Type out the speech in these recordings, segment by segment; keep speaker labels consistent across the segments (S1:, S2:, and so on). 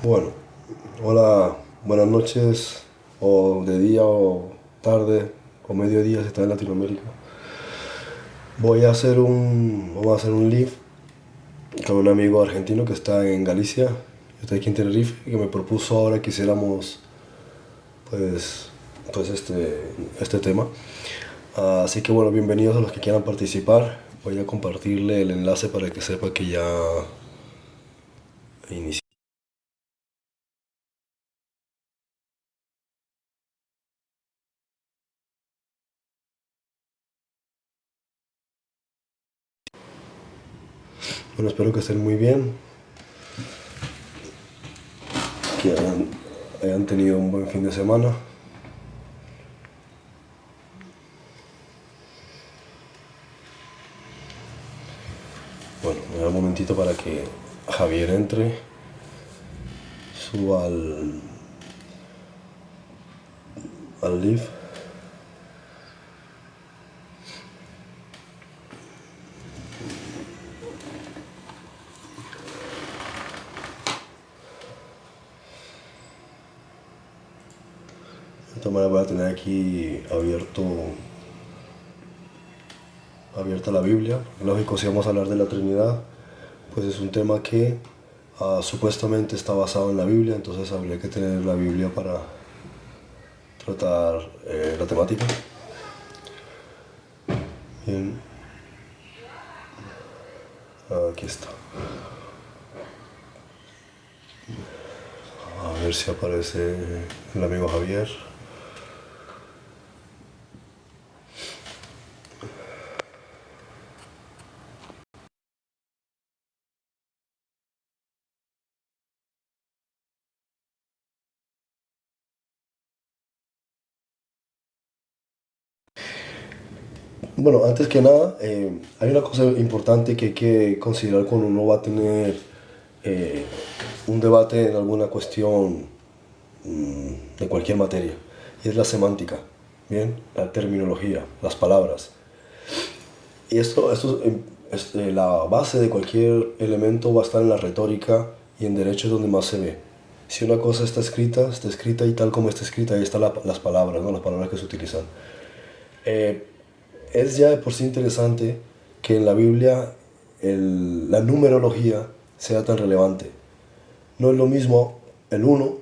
S1: Bueno, hola, buenas noches, o de día o tarde, o mediodía si está en Latinoamérica. Vamos a hacer un live con un amigo argentino que está en Galicia, yo estoy aquí en Tenerife, y que me propuso ahora que hiciéramos, pues, este tema. Así que bueno, bienvenidos a los que quieran participar. Voy a compartirle el enlace para que sepa que ya inició. Bueno, espero que estén muy bien, que hayan tenido un buen fin de semana. Bueno, me da un momentito para que Javier entre, suba al live. De esta manera voy a tener aquí abierta la Biblia. Lógico, si vamos a hablar de la Trinidad, pues es un tema que supuestamente está basado en la Biblia, entonces habría que tener la Biblia para tratar la temática. Bien, aquí está. A ver si aparece el amigo Javier. Bueno, antes que nada, hay una cosa importante que hay que considerar cuando uno va a tener eh, un debate en alguna cuestión de cualquier materia, y es la semántica, ¿bien? La terminología, las palabras. Y la base de cualquier elemento va a estar en la retórica y en derecho es donde más se ve. Si una cosa está escrita y tal como está escrita, ahí están las palabras, ¿no? Las palabras que se utilizan. Eh, es ya de por sí interesante que en la Biblia la numerología sea tan relevante. No es lo mismo el uno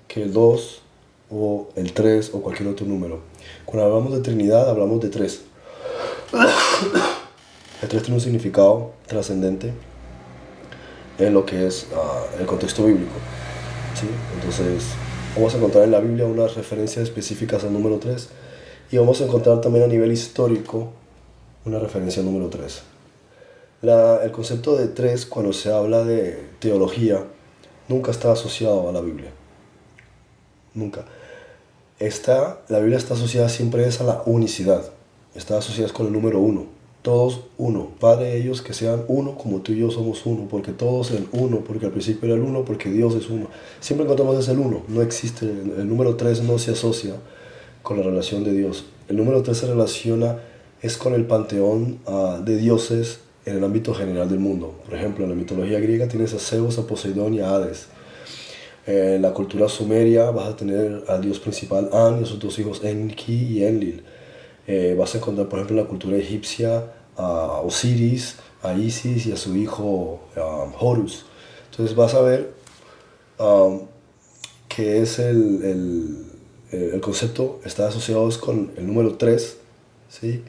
S1: que el 2 o el 3 o cualquier otro número. Cuando hablamos de Trinidad hablamos de 3. El 3 tiene un significado trascendente en lo que es el contexto bíblico, ¿sí? Entonces vamos a encontrar en la Biblia unas referencias específicas al número 3 y vamos a encontrar también a nivel histórico una referencia al número 3. El concepto de 3 cuando se habla de teología nunca está asociado a la Biblia, nunca. La Biblia está asociada siempre es a la unicidad, está asociada con el número uno. Todos uno, Padre, ellos que sean uno como tú y yo somos uno, porque todos en uno, porque al principio era el uno, porque Dios es uno. Siempre encontramos ese el uno, no existe, el número 3 no se asocia con la relación de Dios. El número 3 se relaciona es con el panteón de dioses en el ámbito general del mundo. Por ejemplo, en la mitología griega tienes a Zeus, a Poseidón y a Hades. En la cultura sumeria vas a tener al dios principal An y a sus dos hijos Enki y Enlil. Vas a encontrar, por ejemplo, en la cultura egipcia a Osiris, a Isis y a su hijo Horus. Entonces vas a ver um, que es el concepto está asociado con el número 3, ¿sí?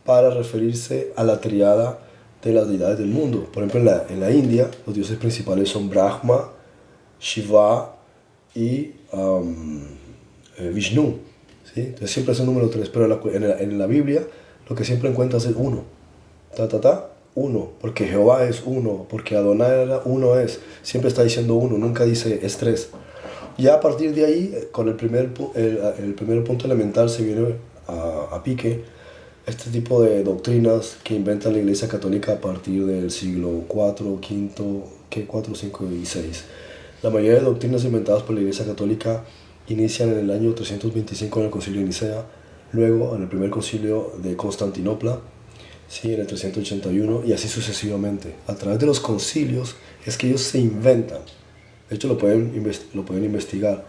S1: Para referirse a la triada de las deidades del mundo. Por ejemplo, en la India los dioses principales son Brahma, Shiva y Vishnu, ¿sí? Entonces siempre es el número 3, pero en la Biblia lo que siempre encuentras es uno. Uno, porque Jehová es uno, porque Adonai uno es, siempre está diciendo uno, nunca dice es 3. Ya a partir de ahí, con el primer punto elemental se viene a pique este tipo de doctrinas que inventa la Iglesia Católica a partir del siglo IV, V, IV, V y VI. La mayoría de doctrinas inventadas por la Iglesia Católica inician en el año 325 en el Concilio de Nicea, luego en el primer concilio de Constantinopla, sí, en el 381 y así sucesivamente. A través de los concilios es que ellos se inventan De hecho, lo pueden investigar.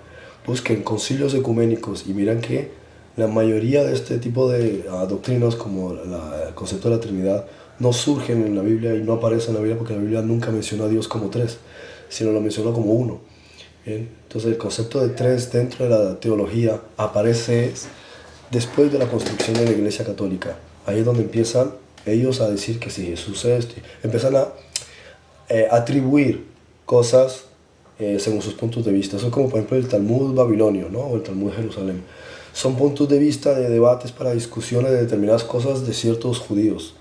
S1: Busquen concilios ecuménicos y miran que la mayoría de este tipo de doctrinas, como el concepto de la Trinidad, no surgen en la Biblia y no aparecen en la Biblia porque la Biblia nunca menciona a Dios como tres, sino lo menciona como uno. ¿Bien? Entonces el concepto de tres dentro de la teología aparece después de la construcción de la Iglesia Católica. Ahí es donde empiezan ellos a decir que si Jesús es esto, empiezan a atribuir cosas según sus puntos de vista. Eso es como por ejemplo el Talmud babilonio, ¿no? O el Talmud de Jerusalén. Son puntos de vista de debates para discusiones de determinadas cosas de ciertos judíos,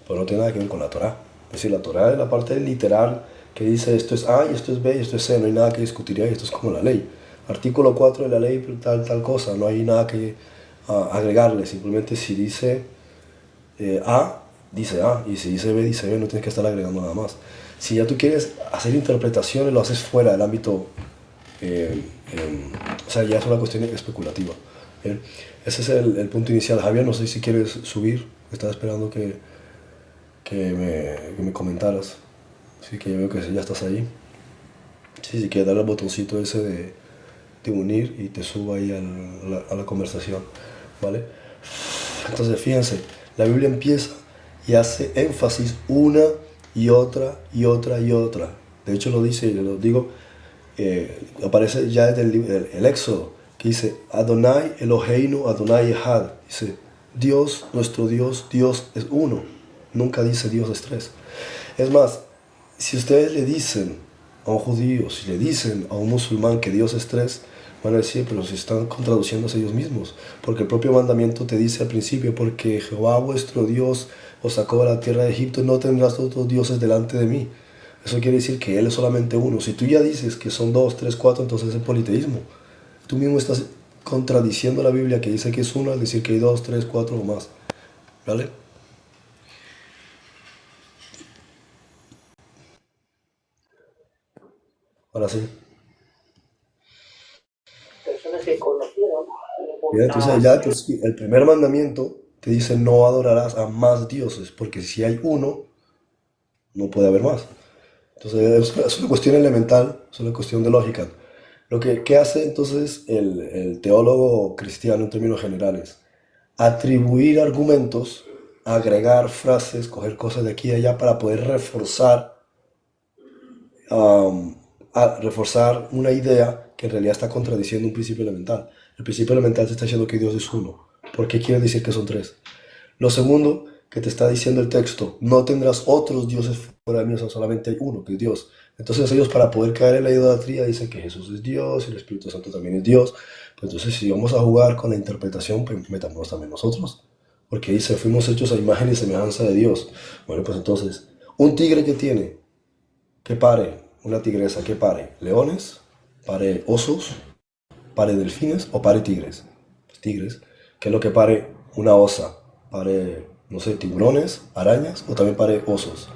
S1: pero no tiene nada que ver con la Torá. Es decir, la Torá es la parte literal que dice esto es A y esto es B y esto es C, no hay nada que discutir ahí, esto es como la ley. Artículo 4 de la ley, tal cosa, no hay nada que agregarle, simplemente si dice A, dice A, y si dice B, dice B, no tienes que estar agregando nada más. Si ya tú quieres hacer interpretaciones, lo haces fuera del ámbito, eh, o sea, ya es una cuestión especulativa. ¿Bien? Ese es el punto inicial. Javier, no sé si quieres subir, estaba esperando que me comentaras. Así que ya veo que ya estás ahí. Sí, si quieres darle al botoncito ese de unir y te subo ahí a la conversación, ¿vale? Entonces, fíjense, la Biblia empieza y hace énfasis una y otra y otra y otra. De hecho, lo dice, y lo digo, aparece ya desde el Éxodo, que dice, Adonai Eloheinu, Adonai Echad. Dice, Dios, nuestro Dios, Dios es uno. Nunca dice Dios es tres. Es más, si ustedes le dicen a un judío, si le dicen a un musulmán que Dios es tres, van a decir, pero si están contradiciéndose ellos mismos, porque el propio mandamiento te dice al principio, porque Jehová vuestro Dios os sacó de la tierra de Egipto, no tendrás otros dioses delante de mí. Eso quiere decir que Él es solamente uno. Si tú ya dices que son dos, tres, cuatro, entonces es politeísmo. Tú mismo estás contradiciendo la Biblia que dice que es uno al decir que hay dos, tres, cuatro o más. ¿Vale? Ahora sí.
S2: Personas que conocieron.
S1: Bien, entonces ya el primer mandamiento te dice no adorarás a más dioses, porque si hay uno, no puede haber más. Entonces es una cuestión elemental, es una cuestión de lógica. ¿Qué hace entonces el teólogo cristiano en términos generales? Atribuir argumentos, agregar frases, coger cosas de aquí y allá para poder um, reforzar una idea que en realidad está contradiciendo un principio elemental. El principio elemental te está diciendo que Dios es uno. ¿Por qué quiere decir que son tres? Lo segundo que te está diciendo el texto, no tendrás otros dioses fuera de mí, o sea, solamente hay uno, que es Dios. Entonces ellos para poder caer en la idolatría dicen que Jesús es Dios y el Espíritu Santo también es Dios. Pues entonces si vamos a jugar con la interpretación, pues metámonos también nosotros. Porque dice, fuimos hechos a imagen y semejanza de Dios. Bueno, pues entonces, un tigre que tiene, que pare, una tigresa que pare leones, pare osos, pare delfines o pare tigres. Pues tigres, que es lo que pare una osa, pare, no sé, tiburones, arañas o también pare osos.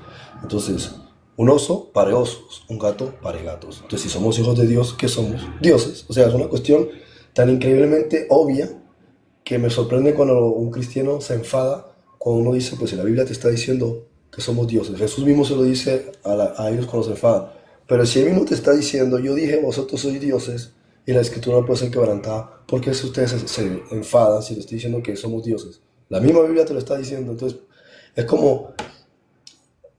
S1: Entonces, un oso pare osos, un gato pare gatos. Entonces, si somos hijos de Dios, ¿qué somos? Dioses. O sea, es una cuestión tan increíblemente obvia que me sorprende cuando un cristiano se enfada cuando uno dice, pues si la Biblia te está diciendo que somos dioses. Jesús mismo se lo dice a ellos cuando se enfadan. Pero si él mismo te está diciendo, yo dije, vosotros sois dioses, y la escritura no puede ser quebrantada, ¿por qué si ustedes se enfadan si le estoy diciendo que somos dioses? La misma Biblia te lo está diciendo. Entonces, es como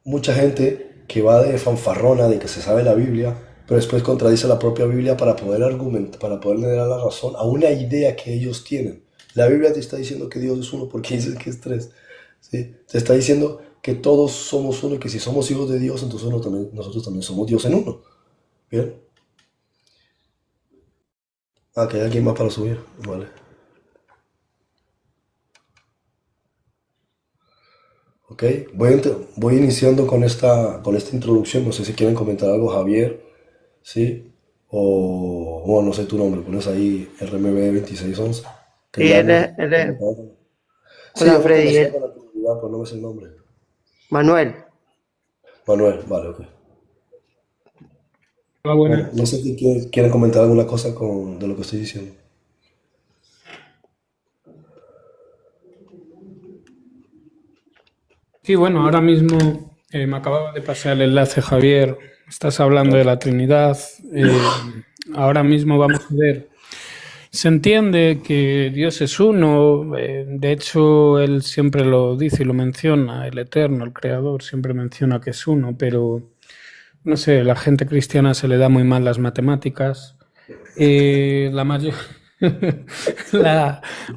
S1: mucha gente que va de fanfarrona, de que se sabe la Biblia, pero después contradice la propia Biblia para poder argumentar, para poderle dar la razón a una idea que ellos tienen. La Biblia te está diciendo que Dios es uno porque dice que es tres. ¿Sí? Te está diciendo que todos somos uno y que si somos hijos de Dios, entonces nosotros también somos Dios en uno. ¿Bien? Ah, que hay alguien más para subir. Vale. Ok, voy iniciando con esta introducción. No sé si quieren comentar algo, Javier, ¿sí? O, bueno, no sé tu nombre, pones ahí RMB 2611. Que
S2: Sí,
S1: ya
S2: él
S1: hemos
S2: es, él es-
S1: comentado. Sí,
S2: Hola
S1: hemos
S2: Freddy,
S1: conversado con la comunidad, pero no me sé el nombre.
S2: Manuel.
S1: Manuel, vale, ok.
S3: Hola,
S1: Bueno,
S3: buenas.
S1: no sé si quieren comentar alguna cosa de lo que estoy diciendo.
S3: Sí, bueno, ahora mismo me acababa de pasar el enlace Javier Estás hablando de la Trinidad. Ahora mismo vamos a ver. Se entiende que Dios es uno. De hecho, Él siempre lo dice y lo menciona. El Eterno, el Creador, siempre menciona que es uno. Pero, no sé, la gente cristiana se le da muy mal las matemáticas. La mayor...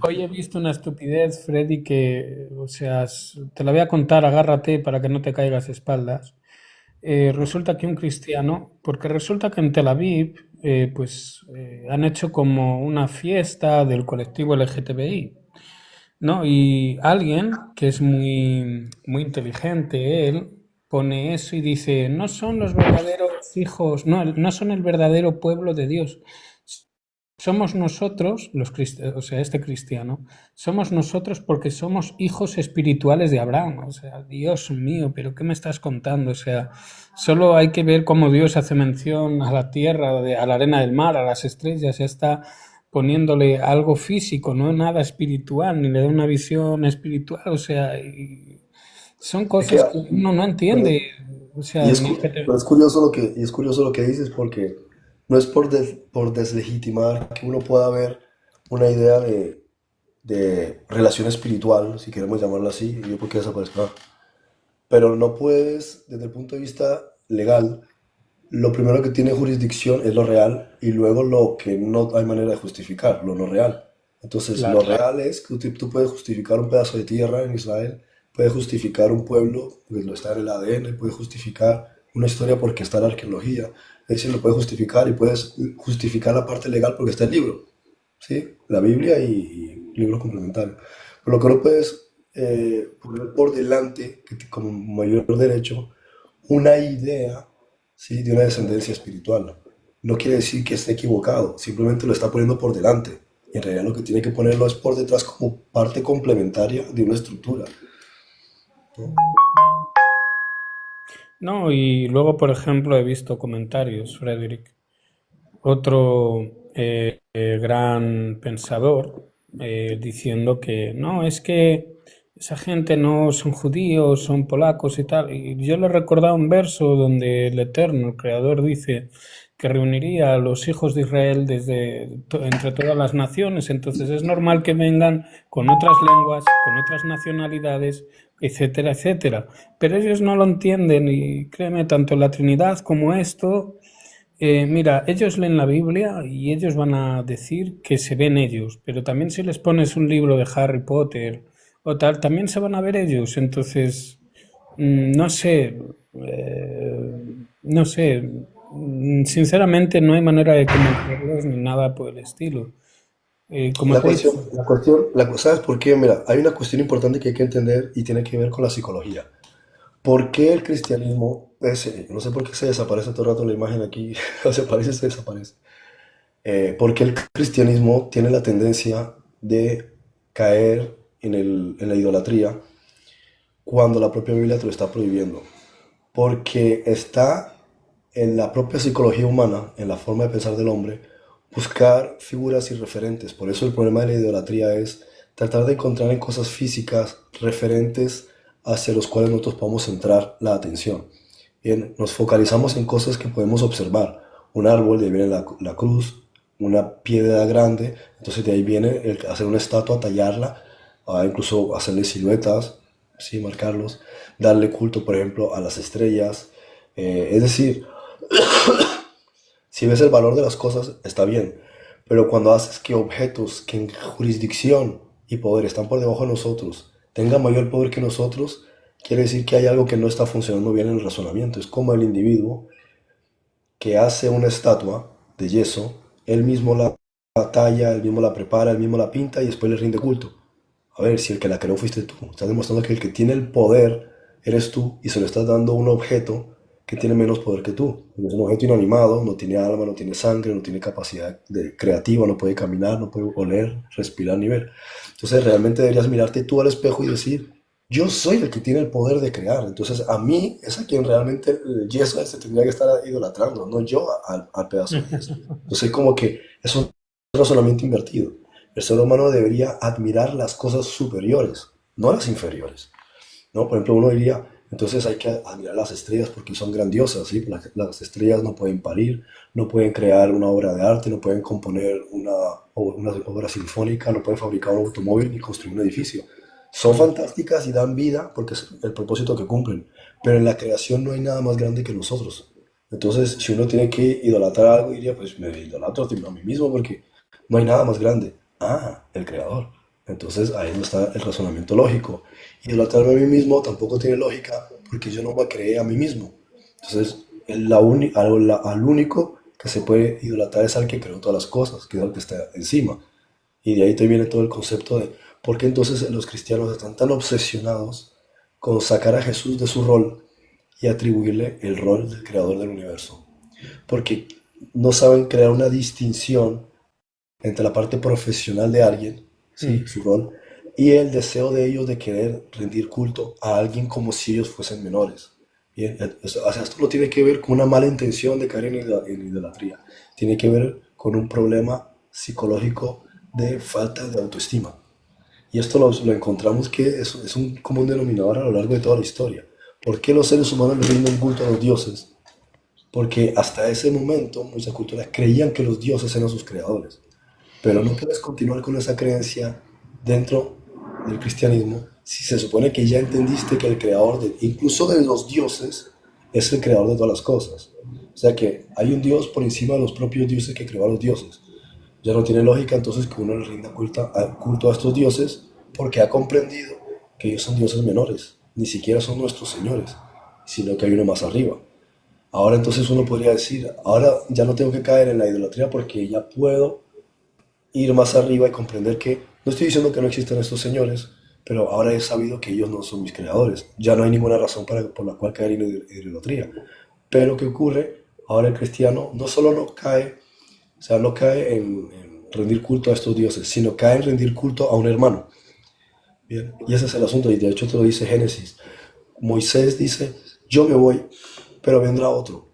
S3: Hoy he visto una estupidez, Freddy, que, o sea, te la voy a contar, agárrate para que no te caigas de espaldas. Resulta que un cristiano, porque resulta que en Tel Aviv, han hecho como una fiesta del colectivo LGTBI, ¿no? Y alguien que es muy, muy inteligente, él pone eso y dice, no son los verdaderos hijos, no, no son el verdadero pueblo de Dios. Somos nosotros, o sea, este cristiano, somos nosotros porque somos hijos espirituales de Abraham. O sea, Dios mío, pero ¿qué me estás contando? O sea, solo hay que ver cómo Dios hace mención a la tierra, a la arena del mar, a las estrellas, ya está poniéndole algo físico, no nada espiritual, ni le da una visión espiritual. O sea, son
S1: Es que,
S3: cosas que uno no
S1: pero-
S3: entiende. O
S1: y
S3: sea,
S1: es,
S3: ni que
S1: pero es curioso y es curioso lo que dices porque no es por deslegitimar que uno pueda ver una idea de relación espiritual, si queremos llamarlo así, y yo porque desaparezca. Pero no puedes, desde el punto de vista legal, lo primero que tiene jurisdicción es lo real y luego lo que no hay manera de justificar, lo no real. Entonces, lo
S3: claro.
S1: real es que tú puedes justificar un pedazo de tierra en Israel, puedes justificar un pueblo, porque lo está en el ADN, puedes justificar una historia porque está en la arqueología, es decir, lo puedes justificar y puedes justificar la parte legal porque está el libro, ¿sí? La Biblia y libros complementarios. Pero lo que no puedes poner por delante, como mayor derecho, una idea, ¿sí? De una descendencia espiritual. No quiere decir que esté equivocado, simplemente lo está poniendo por delante. Y en realidad lo que tiene que ponerlo es por detrás como parte complementaria de una estructura, ¿no?
S3: No, y luego, por ejemplo, he visto comentarios, Frederick. Otro gran pensador diciendo que no, es que esa gente no son judíos, son polacos y tal. Y yo le he recordado un verso donde el Eterno, el Creador, dice que reuniría a los hijos de Israel entre todas las naciones. Entonces es normal que vengan con otras lenguas, con otras nacionalidades, etcétera, etcétera. Pero ellos no lo entienden y créeme, tanto la Trinidad como esto. Mira, ellos leen la Biblia y ellos van a decir que se ven ellos, pero también si les pones un libro de Harry Potter o tal, también se van a ver ellos. Entonces, no sé, no sé, sinceramente no hay manera de convencerlos ni nada por el estilo. Como te he dicho,
S1: ¿Sabes por qué? Mira, hay una cuestión importante que hay que entender y tiene que ver con la psicología. ¿Por qué el cristianismo, no sé por qué se desaparece todo el rato la imagen aquí, o se aparece, se desaparece? ¿Por qué el cristianismo tiene la tendencia de caer en la idolatría cuando la propia Biblia te lo está prohibiendo? Porque está en la propia psicología humana, en la forma de pensar del hombre, buscar figuras y referentes. Por eso el problema de la idolatría es tratar de encontrar en cosas físicas referentes hacia los cuales nosotros podamos centrar la atención. Bien, nos focalizamos en cosas que podemos observar. Un árbol, de ahí viene la cruz, una piedra grande, entonces de ahí viene el hacer una estatua, tallarla, incluso hacerle siluetas, sí, marcarlos, darle culto, por ejemplo, a las estrellas. Es decir, si ves el valor de las cosas, está bien, pero cuando haces que objetos que en jurisdicción y poder están por debajo de nosotros tengan mayor poder que nosotros, quiere decir que hay algo que no está funcionando bien en el razonamiento. Es como el individuo que hace una estatua de yeso, él mismo la talla, él mismo la prepara, él mismo la pinta y después le rinde culto. A ver, si el que la creó fuiste tú, estás demostrando que el que tiene el poder eres tú y se lo estás dando a un objeto que tiene menos poder que tú. Es un objeto inanimado, no tiene alma, no tiene sangre, no tiene capacidad creativa, no puede caminar, no puede oler, respirar ni ver. Entonces realmente deberías mirarte tú al espejo y decir, yo soy el que tiene el poder de crear. Entonces a mí es a quien realmente el yeso se tendría que estar idolatrando, no yo al pedazo de yeso. Entonces como que es un razonamiento invertido. El ser humano debería admirar las cosas superiores, no las inferiores, ¿no? Por ejemplo, uno diría, Entonces hay que admirar las estrellas porque son grandiosas, ¿sí? Las estrellas no pueden parir, no pueden crear una obra de arte, no pueden componer una obra sinfónica, no pueden fabricar un automóvil ni construir un edificio. Son fantásticas y dan vida porque es el propósito que cumplen, pero en la creación no hay nada más grande que nosotros. Entonces, si uno tiene que idolatrar algo, diría, pues me idolatro a mí mismo porque no hay nada más grande. Ah, el creador. Entonces ahí no está el razonamiento lógico. Idolatrarme a mí mismo tampoco tiene lógica porque yo no me creé a mí mismo. Entonces, al único que se puede idolatrar es al que creó todas las cosas, que es el que está encima. Y de ahí te viene todo el concepto de por qué entonces los cristianos están tan obsesionados con sacar a Jesús de su rol y atribuirle el rol del creador del universo. Porque no saben crear una distinción entre la parte profesional de alguien, ¿sí?
S3: Mm.
S1: Su rol, y el deseo de ellos de querer rendir culto a alguien como si ellos fuesen menores. Bien, o sea, esto no tiene que ver con una mala intención de caer en idolatría, tiene que ver con un problema psicológico de falta de autoestima. Y esto lo encontramos que es un común denominador a lo largo de toda la historia. ¿Por qué los seres humanos le rinden culto a los dioses? Porque hasta ese momento muchas culturas creían que los dioses eran sus creadores. Pero no puedes continuar con esa creencia dentro del cristianismo si se supone que ya entendiste que el creador, incluso de los dioses, es el creador de todas las cosas. O sea que hay un Dios por encima de los propios dioses que creó a los dioses. Ya no tiene lógica entonces que uno le rinda culto a estos dioses porque ha comprendido que ellos son dioses menores, ni siquiera son nuestros señores, sino que hay uno más arriba. Ahora entonces uno podría decir, ahora ya no tengo que caer en la idolatría porque ya puedo ir más arriba y comprender que no estoy diciendo que no existen estos señores, pero ahora he sabido que ellos no son mis creadores. Ya no hay ninguna razón por la cual caer en idolatría. Pero ¿qué ocurre? Ahora el cristiano no solo no cae, o sea, no cae en rendir culto a estos dioses, sino cae en rendir culto a un hermano. Bien, y ese es el asunto, y de hecho te lo dice Génesis. Moisés dice, yo me voy, pero vendrá otro,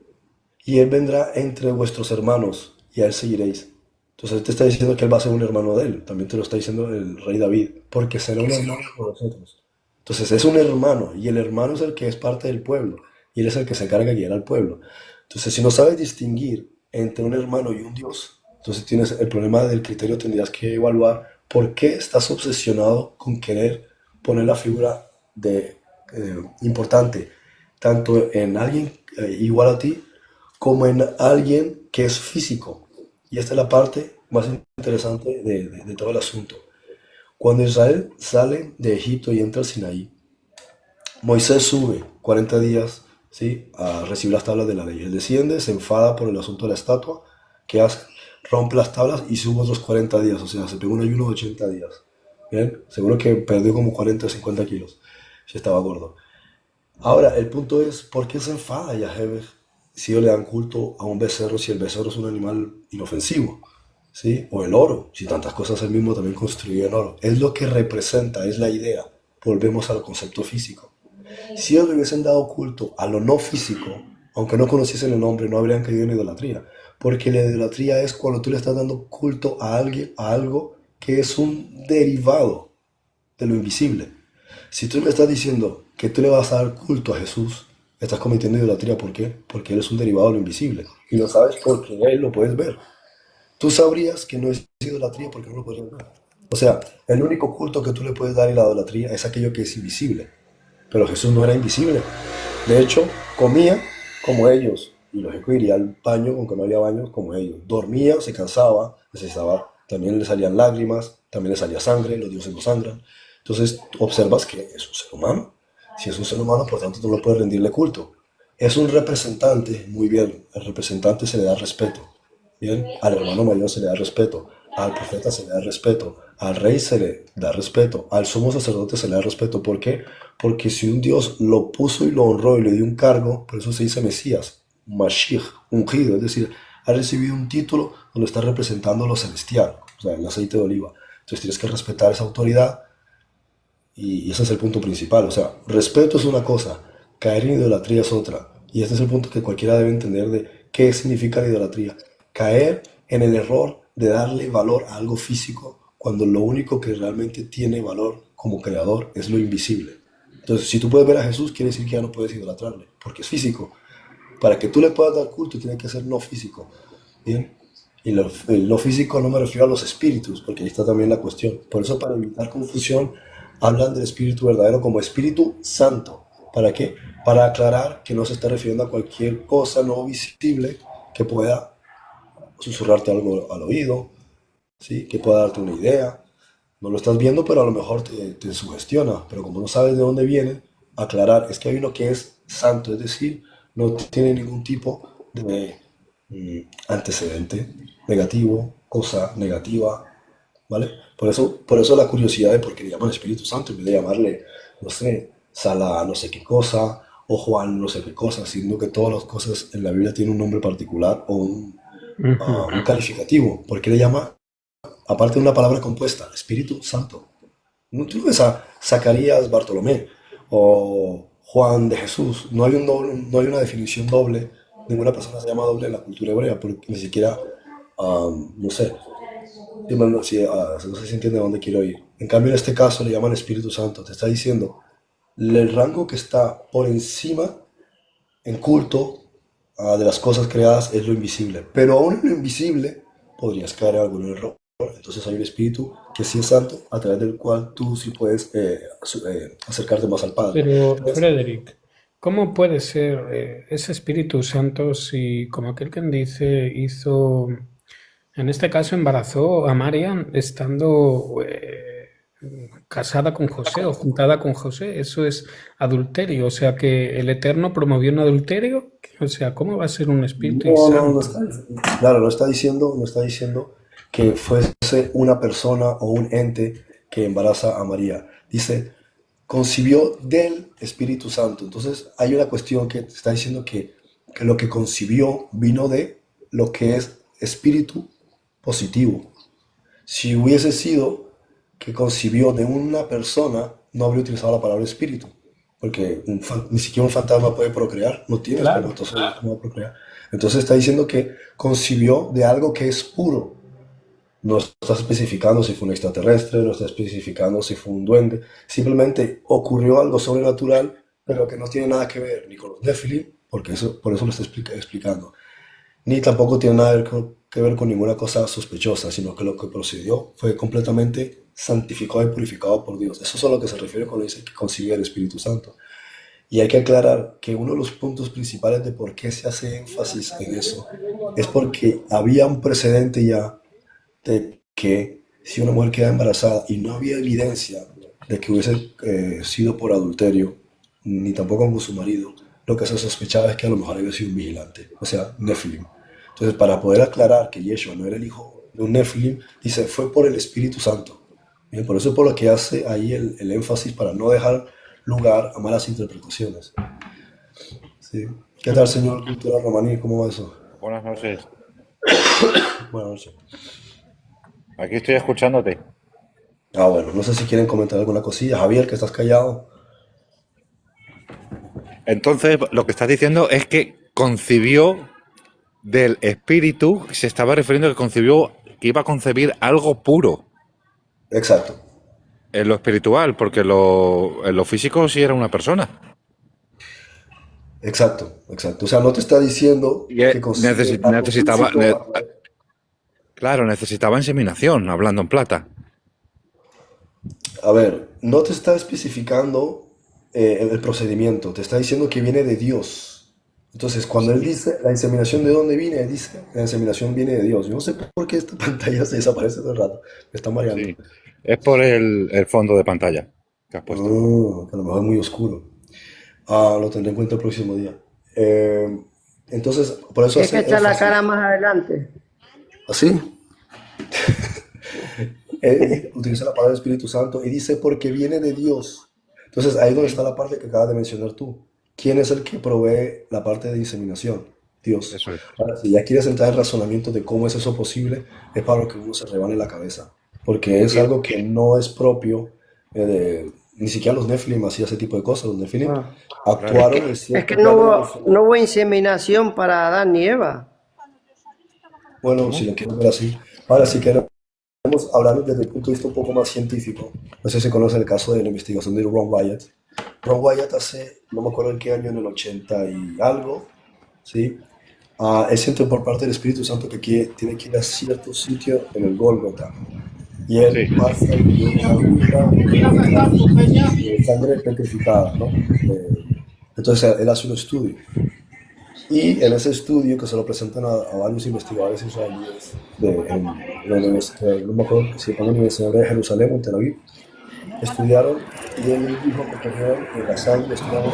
S1: y él vendrá entre vuestros hermanos, y a él seguiréis. Entonces él te está diciendo que él va a ser un hermano de él, también te lo está diciendo el rey David, porque será un hermano con nosotros. Entonces es un hermano, y el hermano es el que es parte del pueblo, y él es el que se encarga de guiar al pueblo. Entonces si no sabes distinguir entre un hermano y un Dios, entonces tienes el problema del criterio, tendrías que evaluar por qué estás obsesionado con querer poner la figura importante, tanto en alguien igual a ti, como en alguien que es físico. Y esta es la parte más interesante de todo el asunto. Cuando Israel sale de Egipto y entra al Sinaí, Moisés sube 40 días, ¿sí? A recibir las tablas de la ley. Él desciende, se enfada por el asunto de la estatua, que hace, rompe las tablas y sube otros 40 días, o sea, se pegó un ayuno de 80 días. Bien, seguro que perdió como 40 o 50 kilos, si estaba gordo. Ahora, el punto es, ¿por qué se enfada Yahweh si ellos le dan culto a un becerro, si el becerro es un animal inofensivo? ¿Sí? O el oro, si tantas cosas él mismo también construyó en oro. Es lo que representa, es la idea. Volvemos al concepto físico. Si ellos le hubiesen dado culto a lo no físico, aunque no conociesen el nombre, no habrían caído en idolatría. Porque la idolatría es cuando tú le estás dando culto a alguien, a algo que es un derivado de lo invisible. Si tú me estás diciendo que tú le vas a dar culto a Jesús, estás cometiendo idolatría. ¿Por qué? Porque Él es un derivado de lo invisible. Y lo sabes porque Él lo puedes ver. Tú sabrías que no es idolatría porque no lo puedes ver. O sea, el único culto que tú le puedes dar en la idolatría es aquello que es invisible. Pero Jesús no era invisible. De hecho, comía como ellos. Y lógico, iría al baño, aunque no había baño, como ellos. Dormía, se cansaba, necesitaba. También le salían lágrimas, también le salía sangre, los dioses no sangran. Entonces, observas que es un ser humano. Si es un ser humano, por tanto, tú no puedes rendirle culto. Es un representante, muy bien. Al representante se le da respeto. Bien, al hermano mayor se le da respeto, al profeta se le da respeto, al rey se le da respeto, al sumo sacerdote se le da respeto. ¿Por qué? Porque si un Dios lo puso y lo honró y le dio un cargo, por eso se dice Mesías, Mashiach, ungido, es decir, ha recibido un título donde está representando lo celestial, o sea, el aceite de oliva. Entonces tienes que respetar esa autoridad y ese es el punto principal. O sea, respeto es una cosa, caer en idolatría es otra. Y este es el punto que cualquiera debe entender de qué significa la idolatría. Caer en el error de darle valor a algo físico cuando lo único que realmente tiene valor como creador es lo invisible. Entonces, si tú puedes ver a Jesús, quiere decir que ya no puedes idolatrarle, porque es físico. Para que tú le puedas dar culto, tiene que ser no físico. ¿Bien? Y el no físico no me refiero a los espíritus, porque ahí está también la cuestión. Por eso, para evitar confusión, hablan del espíritu verdadero como Espíritu Santo. ¿Para qué? Para aclarar que no se está refiriendo a cualquier cosa no visible que pueda susurrarte algo al oído, ¿sí? Que pueda darte una idea. No lo estás viendo, pero a lo mejor te sugestiona. Pero como no sabes de dónde viene, aclarar, es que hay uno que es santo, es decir, no tiene ningún tipo de antecedente negativo, cosa negativa, ¿vale? Por eso la curiosidad de por qué le llaman Espíritu Santo en vez de llamarle, no sé, Sala no sé qué cosa, o Juan no sé qué cosa, sino que todas las cosas en la Biblia tienen un nombre particular o un calificativo. ¿Por qué le llama, aparte de una palabra compuesta, Espíritu Santo? No, tú no ves a Zacarías Bartolomé o Juan de Jesús. No hay un doble, no hay una definición doble. Ninguna persona se llama doble en la cultura hebrea, porque ni siquiera, no sé, no sé si entiende a dónde quiero ir. En cambio, en este caso le llaman Espíritu Santo. Te está diciendo el rango que está por encima en culto de las cosas creadas es lo invisible. Pero aún en lo invisible podrías caer en algún error. Entonces hay un espíritu que sí es santo, a través del cual tú sí puedes acercarte más al Padre.
S3: Pero,
S1: Entonces,
S3: Frederick, ¿cómo puede ser ese Espíritu Santo si, como aquel quien dice, hizo, en este caso, embarazó a Marian estando casada con José o juntada con José? Eso es adulterio. O sea, que el Eterno promovió un adulterio. O sea, ¿cómo va a ser un Espíritu
S1: no
S3: Santo?
S1: está, claro, no está diciendo que fuese una persona o un ente que embaraza a María. Dice, concibió del Espíritu Santo. Entonces hay una cuestión que está diciendo que lo que concibió vino de lo que es espíritu positivo. Si hubiese sido que concibió de una persona, no habría utilizado la palabra espíritu, porque ni siquiera un fantasma puede procrear, no tiene
S3: Claro.
S1: espermatozoides, ¿cómo va a procrear? Entonces está diciendo que concibió de algo que es puro. No está especificando si fue un extraterrestre, no está especificando si fue un duende. Simplemente ocurrió algo sobrenatural, pero que no tiene nada que ver ni con los Nephilim, porque por eso lo está explicando, ni tampoco tiene nada que ver con ninguna cosa sospechosa, sino que lo que procedió fue completamente santificado y purificado por Dios. Eso es a lo que se refiere cuando dice que concibió el Espíritu Santo. Y hay que aclarar que uno de los puntos principales de por qué se hace énfasis en eso es porque había un precedente ya de que si una mujer queda embarazada y no había evidencia de que hubiese sido por adulterio, ni tampoco con su marido, lo que se sospechaba es que a lo mejor había sido un vigilante, o sea, Nephilim. Entonces, para poder aclarar que Yeshua no era el hijo de un Nephilim, dice, fue por el Espíritu Santo. Bien, por eso es por lo que hace ahí el énfasis para no dejar lugar a malas interpretaciones. ¿Sí? ¿Qué tal, señor Cultura Romaní? ¿Cómo va eso?
S4: Buenas noches.
S1: Buenas noches.
S4: Aquí estoy escuchándote.
S1: Bueno, no sé si quieren comentar alguna cosilla. Javier, que estás callado.
S4: Entonces, lo que estás diciendo es que concibió del espíritu, se estaba refiriendo que concibió, que iba a concebir algo puro
S1: Exacto,
S4: en lo espiritual, porque en lo físico sí era una persona.
S1: exacto. O sea, no te está diciendo
S4: Y
S1: que consigue algo
S4: necesitaba,
S1: físico a través.
S4: claro, necesitaba inseminación, hablando en plata.
S1: A ver, no te está especificando el procedimiento, te está diciendo que viene de Dios. Entonces, cuando él dice la inseminación de dónde viene, él dice la inseminación viene de Dios. Yo no sé por qué esta pantalla se desaparece todo el rato, me está mareando.
S4: Sí. Es por el fondo de pantalla que has puesto.
S1: Que a lo mejor es muy oscuro. Lo tendré en cuenta el próximo día. Entonces, por eso
S2: Es que
S1: hace
S2: está la
S1: énfasis.
S2: cara más adelante.
S1: ¿Así? Utiliza la palabra Espíritu Santo y dice porque viene de Dios. Entonces ahí es donde está la parte que acabas de mencionar tú. ¿Quién es el que provee la parte de inseminación? Dios.
S4: Eso es.
S1: Ahora, si ya quieres entrar en razonamiento de cómo es eso posible, es para lo que uno se rebane la cabeza. Porque es algo que no es propio ni siquiera los Nephilim hacían ese tipo de cosas. Los Nephilim
S2: Ah.
S1: actuaron en
S2: Es
S1: cierto
S2: que no
S1: plano
S2: hubo,
S1: emocional.
S2: no hubo inseminación para Adán ni Eva.
S1: Bueno, si
S4: ¿Cómo?
S1: lo quieres ver así. Ahora, si queremos hablar desde el punto de vista un poco más científico, no sé si conoce el caso de la investigación de Ron Wyatt. Ron Wyatt hace, no me acuerdo en qué año, en el 80 y algo, ¿sí? Él siente por parte del Espíritu Santo que tiene que ir a cierto sitio en el Gólgota. Y él
S4: Sí.
S1: pasa y ve una aguja de sangre petrificada, ¿no? Entonces él hace un estudio. Y en ese estudio que se lo presentan a varios investigadores israelíes en la universidad, no me acuerdo si fue en la Universidad de Jerusalén o en Tel Aviv, estudiaron y él dijo que tenían en la sangre, estudiaron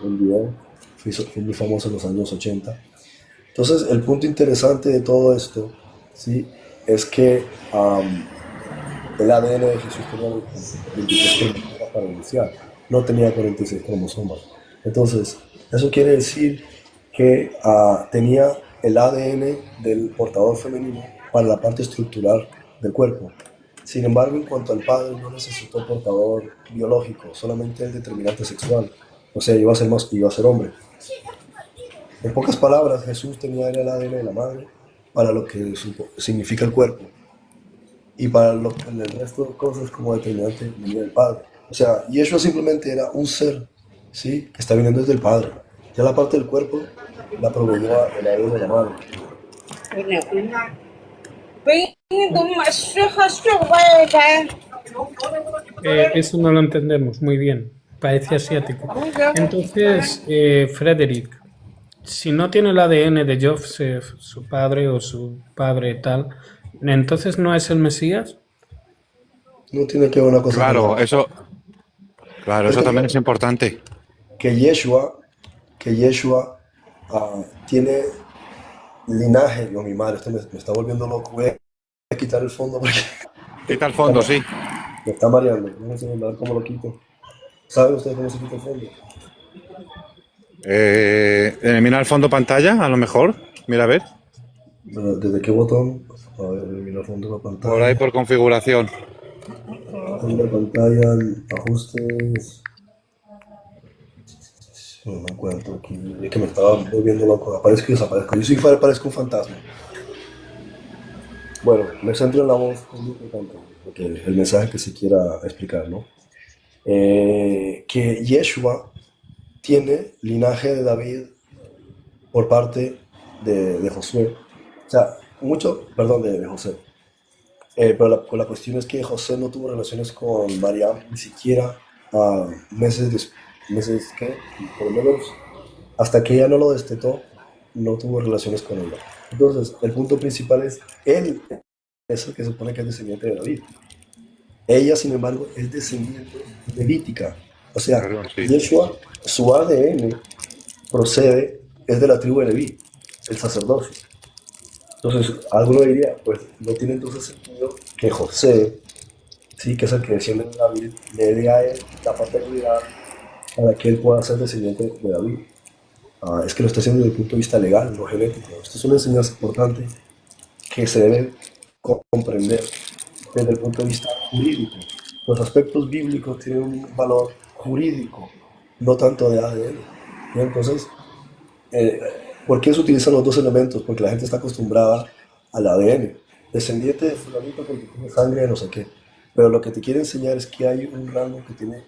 S1: el video, fue muy famoso en los años 80. Entonces, el punto interesante de todo esto, ¿sí? Es que el ADN de Jesús tenía 23 cromosomas para iniciar, no tenía 46 cromosomas. Entonces, eso quiere decir que tenía el ADN del portador femenino para la parte estructural del cuerpo. Sin embargo, en cuanto al padre, no necesitó portador biológico, solamente el determinante sexual. O sea, iba a ser hombre. En pocas palabras, Jesús tenía el ADN de la madre para lo que significa el cuerpo y para el resto de cosas como determinante venía del Padre. O sea, Yeshua simplemente era un ser, ¿sí? Que está viniendo desde el Padre. Ya la parte del cuerpo la proveyó el ADN de la madre.
S3: Eso no lo entendemos muy bien. Parece asiático. Entonces, Frederick, si no tiene el ADN de Joseph, su padre o su padre tal, entonces no es el Mesías.
S1: No tiene que ver una cosa con la
S4: Claro,
S1: otra.
S4: claro, eso
S1: Fíjate
S4: también es importante.
S1: que Yeshua tiene linaje. Yo, mi madre, esto me está volviendo loco. Voy a quitar el fondo porque
S4: Quita el fondo, sí.
S1: me está mareando. No sé a ver cómo lo quito. ¿Saben ustedes cómo se quita el fondo?
S4: Mira el fondo pantalla, a lo mejor. Mira, a ver.
S1: Bueno, ¿desde qué botón? A ver, eliminar fondo de la
S4: Por ahí
S1: pantalla.
S4: por configuración.
S1: Fondo de pantalla, ajustes. No me encuentro aquí. Es que me estaba volviendo loco. Aparezco y desaparezco. Yo sí parezco un fantasma. Bueno, me centro en la voz, es muy importante, porque el mensaje que se quiera explicar, ¿no? Que Yeshua tiene linaje de David por parte de Josué. O sea, perdón, de José. Pero la cuestión es que José no tuvo relaciones con María ni siquiera meses que, por lo menos hasta que ella no lo destetó, no tuvo relaciones con ella. Entonces, el punto principal es, él es el que se supone que es descendiente de David. Ella, sin embargo, es descendiente levítica. O sea,
S4: Claro, sí.
S1: Yeshua, su ADN es de la tribu de Leví, el sacerdocio. Entonces, alguno diría, pues no tiene entonces sentido que José, sí, que es el que desciende de David, le dé a él la paternidad para que él pueda ser descendiente de David. Es que lo está haciendo desde el punto de vista legal, no genético. Esto es una enseñanza importante que se debe comprender desde el punto de vista jurídico. Los aspectos bíblicos tienen un valor jurídico, no tanto de ADN. ¿Sí? Entonces, eh, ¿por qué se utilizan los dos elementos? Porque la gente está acostumbrada al ADN. Descendiente de fulanito porque tiene sangre de no sé qué. Pero lo que te quiere enseñar es que hay un rango que tiene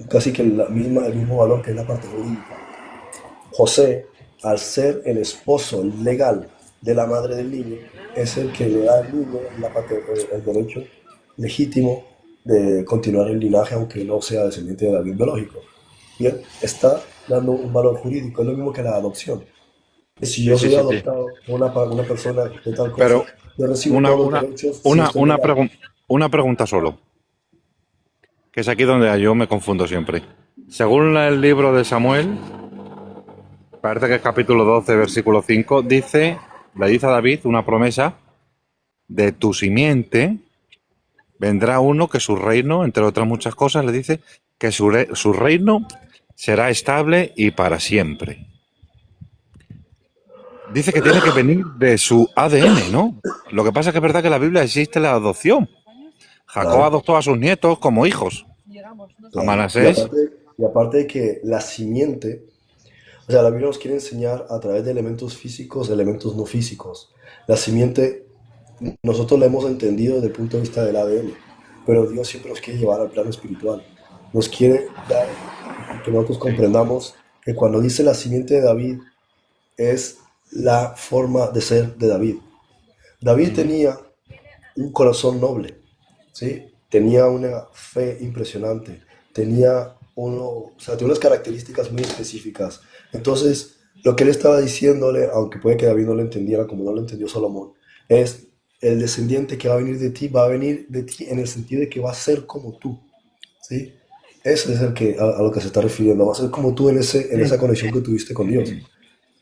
S1: casi que el mismo valor que es la parte jurídica. José, al ser el esposo legal de la madre del niño, es el que le da al niño el derecho legítimo de continuar el linaje, aunque no sea descendiente de David biológico. Bien, está dando un valor jurídico, es lo mismo que la adopción. Si
S4: Sí,
S1: yo
S4: sí,
S1: soy
S4: sí, sí.
S1: adoptado por una persona de tal cosa,
S4: Pero
S1: yo recibo
S4: una,
S1: todos los
S4: una,
S1: derechos si
S4: una,
S1: estoy
S4: una,
S1: legal.
S4: una pregunta solo, que es aquí donde yo me confundo siempre. Según el libro de Samuel, parece que es capítulo 12, versículo 5, le dice a David una promesa: de tu simiente vendrá uno que su reino, entre otras muchas cosas, le dice que su reino será estable y para siempre. Dice que tiene que venir de su ADN, ¿no? Lo que pasa es que es verdad que en la Biblia existe la adopción. Jacob
S1: Claro,
S4: adoptó a sus nietos como hijos. A
S1: claro.
S4: Manasés,
S1: Y aparte de que la simiente, o sea, la Biblia nos quiere enseñar a través de elementos físicos, elementos no físicos. La simiente, nosotros la hemos entendido desde el punto de vista del ADN, pero Dios siempre nos quiere llevar al plano espiritual. nos quiere dar que nosotros comprendamos que cuando dice la simiente de David es la forma de ser de David. David tenía un corazón noble, ¿sí? Tenía una fe impresionante, tenía unas características muy específicas. Entonces, lo que él estaba diciéndole, aunque puede que David no lo entendiera como no lo entendió Salomón, es el descendiente que va a venir de ti, va a venir de ti en el sentido de que va a ser como tú, ¿sí? Ese es a lo que se está refiriendo, va a ser como tú en esa conexión que tuviste con Dios.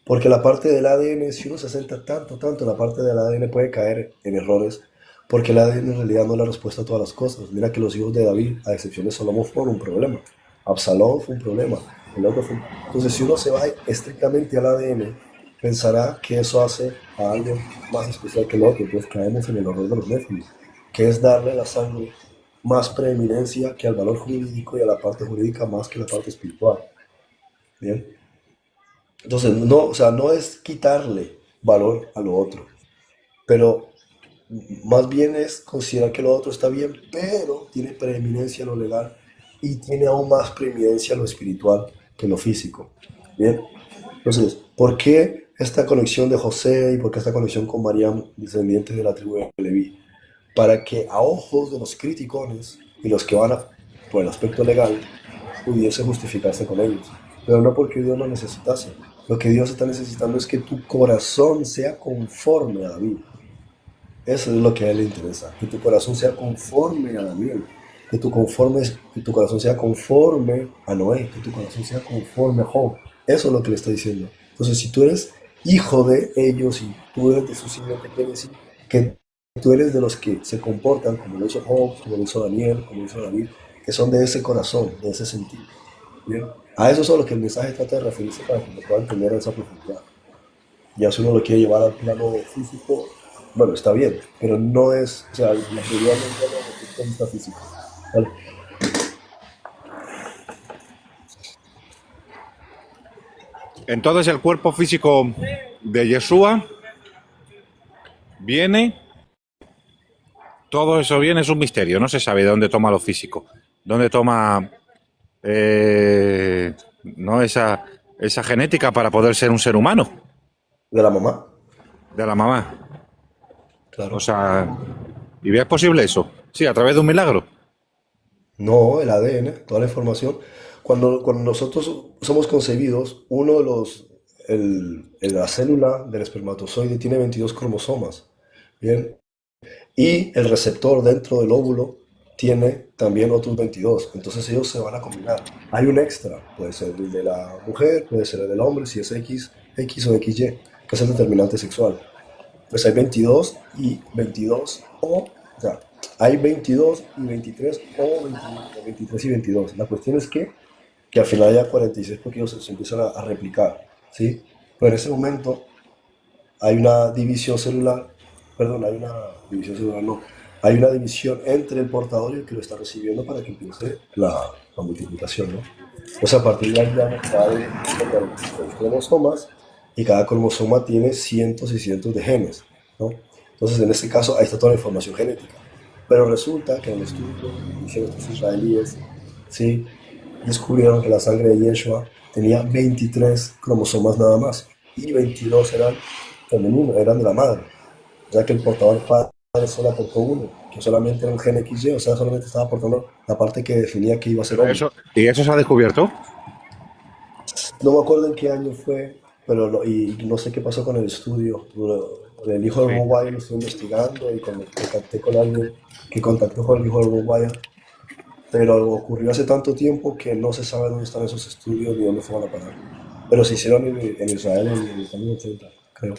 S1: Porque la parte del ADN, si uno se centra tanto, la parte del ADN puede caer en errores, porque el ADN en realidad no es la respuesta a todas las cosas. Mira que los hijos de David, a excepción de Salomón, fueron un problema. Absalón fue un problema. Entonces, si uno se va estrictamente al ADN, pensará que eso hace a alguien más especial que el otro. Entonces caemos en el error de los néfilis, que es darle a la sangre más preeminencia que al valor jurídico y a la parte jurídica más que la parte espiritual. Bien. Entonces, no, o sea, no es quitarle valor a lo otro, pero más bien es considerar que lo otro está bien, pero tiene preeminencia lo legal y tiene aún más preeminencia lo espiritual que lo físico. Bien, entonces, ¿por qué esta conexión de José y por qué esta conexión con María, descendiente de la tribu de Leví? Para que a ojos de los criticones y los que van por el aspecto legal pudiese justificarse con ellos, pero no porque Dios lo necesitase. Lo que Dios está necesitando es que tu corazón sea conforme a David. Eso es lo que a él le interesa, que tu corazón sea conforme a Daniel, que tu corazón sea conforme a Noé, que tu corazón sea conforme a Job. Eso es lo que le está diciendo. Entonces, si tú eres hijo de ellos y tú eres de su simiente, quiere decir que tú eres de los que se comportan como lo hizo Job, como lo hizo Daniel, como lo hizo David, que son de ese corazón, de ese sentido. ¿Bien? A eso es a lo que el mensaje trata de referirse para que lo pueda entender a esa profundidad. Ya si uno lo quiere llevar al plano físico, bueno, está bien, pero no es, o sea, la prioridad no es verlo desde el punto de vista físico. ¿Vale?
S4: Entonces el cuerpo físico de Yeshua viene, todo eso viene, es un misterio, no se sabe de dónde toma lo físico, dónde toma no esa genética para poder ser un ser humano,
S1: De la mamá,
S4: de la mamá.
S1: claro.
S4: O sea, ¿y es posible eso? Sí, a través de un milagro.
S1: No, el ADN, toda la información. Cuando nosotros somos concebidos, uno de la célula del espermatozoide tiene 22 cromosomas. Bien, y el receptor dentro del óvulo tiene también otros 22. Entonces ellos se van a combinar. Hay un extra, puede ser el de la mujer, puede ser el del hombre, si es X o XY, que es el determinante sexual. Pues hay 22 y 22 o sea, hay 22 y 23 o 23 y 22. La cuestión es que al final haya 46 porque ellos se empiezan a replicar, ¿sí? Pero en ese momento hay una división celular, perdón, hay una división celular, no, hay una división entre el portador y el que lo está recibiendo para que empiece la multiplicación, ¿no? Pues a partir de ahí ya nos salen los cromosomas y cada cromosoma tiene cientos y cientos de genes, ¿no? Entonces en este caso ahí está toda la información genética. Pero resulta que en el estudio que hicieron estos israelíes, ¿sí? Descubrieron que la sangre de Yeshua tenía 23 cromosomas nada más y 22 eran femeninos, eran de la madre. O sea que el portador padre solo aportó uno, que solamente era un gen XY, o sea, solamente estaba aportando la parte que definía que iba a ser hombre.
S4: ¿Y eso se ha descubierto?
S1: No me acuerdo en qué año fue, pero y no sé qué pasó con el estudio. El hijo de
S4: Sí.
S1: Ron Wyatt lo estoy investigando y contacté con alguien que contactó con el hijo de Ron Wyatt, pero ocurrió hace tanto tiempo que no se sabe dónde están esos estudios ni dónde fueron a parar. Pero se hicieron en Israel en los años 80, creo.